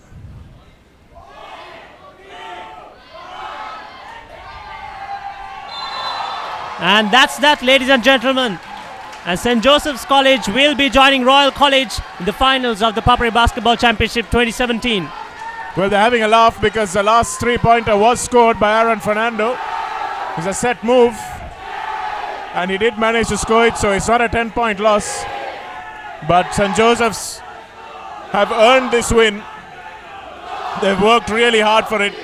And that's that, ladies and gentlemen. And St. Joseph's College will be joining Royal College in the finals of the ThePapare Basketball Championship 2017. Well, they're having a laugh because the last 3-pointer was scored by Aaron Fernando. It's a set move, and he did manage to score it, so it's not a 10-point loss. But St. Joseph's have earned this win. They've worked really hard for it.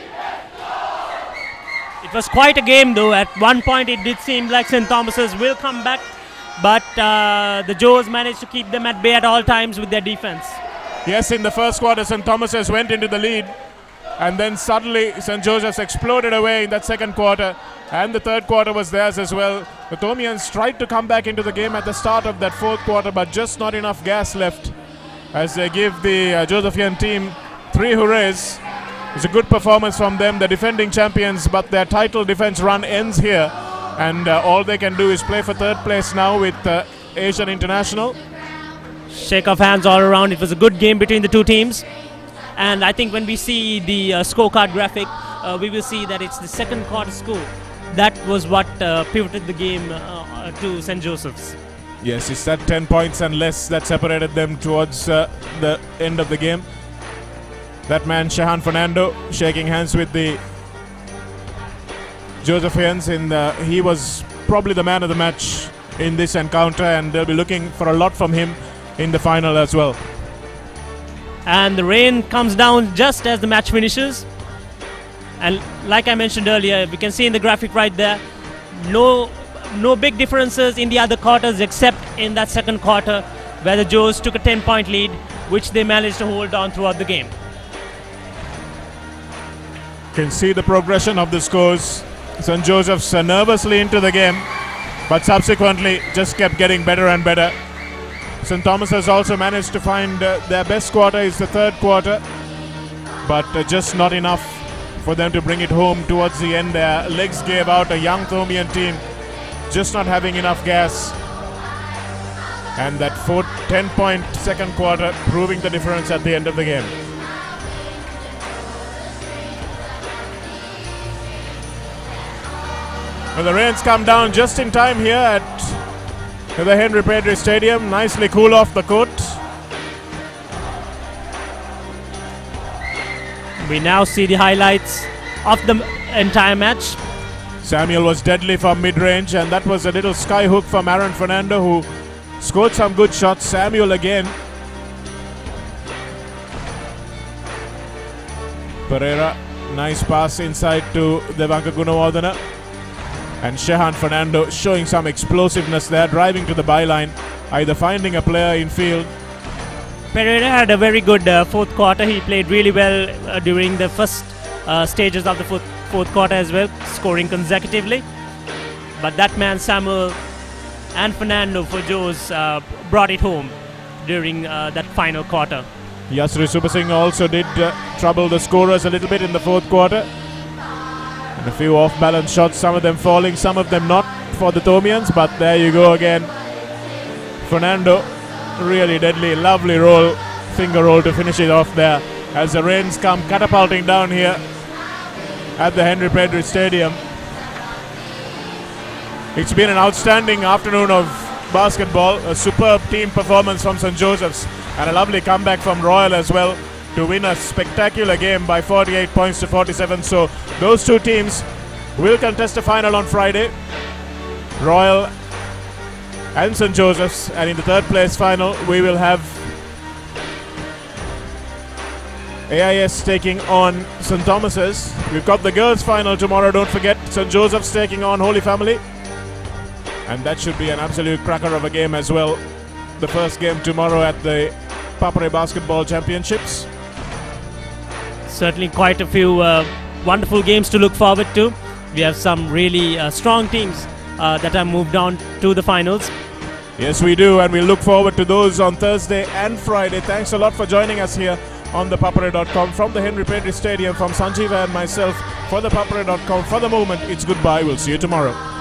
It was quite a game though. At one point it did seem like St. Thomas's will come back, but the Joes managed to keep them at bay at all times with their defense. Yes, in the first quarter St. Thomas's went into the lead, and then suddenly St. Joseph's exploded away in that second quarter, and the third quarter was theirs as well. The Thomians tried to come back into the game at the start of that fourth quarter, but just not enough gas left as they give the Josephian team 3 hurrays. It's a good performance from them, the defending champions, but their title defense run ends here, and all they can do is play for third place now with Asian International. Shake of hands all around. It was a good game between the two teams, and I think when we see the scorecard graphic, we will see that it's the second quarter score. That was what pivoted the game to St. Joseph's. Yes, it's that 10 points and less that separated them towards the end of the game. That man, Shahan Fernando, shaking hands with the Josephians. He was probably the man of the match in this encounter, and they'll be looking for a lot from him in the final as well. And the rain comes down just as the match finishes. And like I mentioned earlier, we can see in the graphic right there, no big differences in the other quarters except in that second quarter where the Joes took a 10-point lead, which they managed to hold on throughout the game. Can see the progression of the scores. St. Joseph's nervously into the game, but subsequently just kept getting better and better. St. Thomas has also managed to find their best quarter is the third quarter, but just not enough for them to bring it home towards the end. Their legs gave out, a young Thomian team just not having enough gas, and that 10-point second quarter proving the difference at the end of the game. Well, the rains come down just in time here at the Henry Pedri Stadium. Nicely cool off the court. We now see the highlights of the entire match. Samuel was deadly from mid-range, and that was a little sky hook from Aaron Fernando, who scored some good shots. Samuel again. Pereira, nice pass inside to Devanka Gunawardena. And Shehan Fernando showing some explosiveness there, driving to the byline, either finding a player in field. Pereira had a very good fourth quarter. He played really well during the first stages of the fourth quarter as well, scoring consecutively. But that man Samuel and Fernando for Joes brought it home during that final quarter. Yasri Subasingh also did trouble the scorers a little bit in the fourth quarter. And a few off-balance shots, some of them falling, some of them not for the Thomians. But there you go again. Fernando, really deadly, lovely roll, finger roll to finish it off there as the rains come catapulting down here at the Henry Pedri Stadium. It's been an outstanding afternoon of basketball, a superb team performance from St. Joseph's and a lovely comeback from Royal as well to win a spectacular game by 48 points to 47. So those two teams will contest the final on Friday, Royal and St. Joseph's, and in the third place final we will have AIS taking on St. Thomas's. We've got the girls final tomorrow, don't forget. St. Joseph's taking on Holy Family, and that should be an absolute cracker of a game as well. The first game tomorrow at the ThePapare Basketball Championships. Certainly quite a few wonderful games to look forward to. We have some really strong teams that have moved on to the finals. Yes, we do, and we look forward to those on Thursday and Friday. Thanks a lot for joining us here on ThePapare.com from the Henry Pedri Stadium, from Sanjeeva and myself for ThePapare.com. For the moment, it's goodbye. We'll see you tomorrow.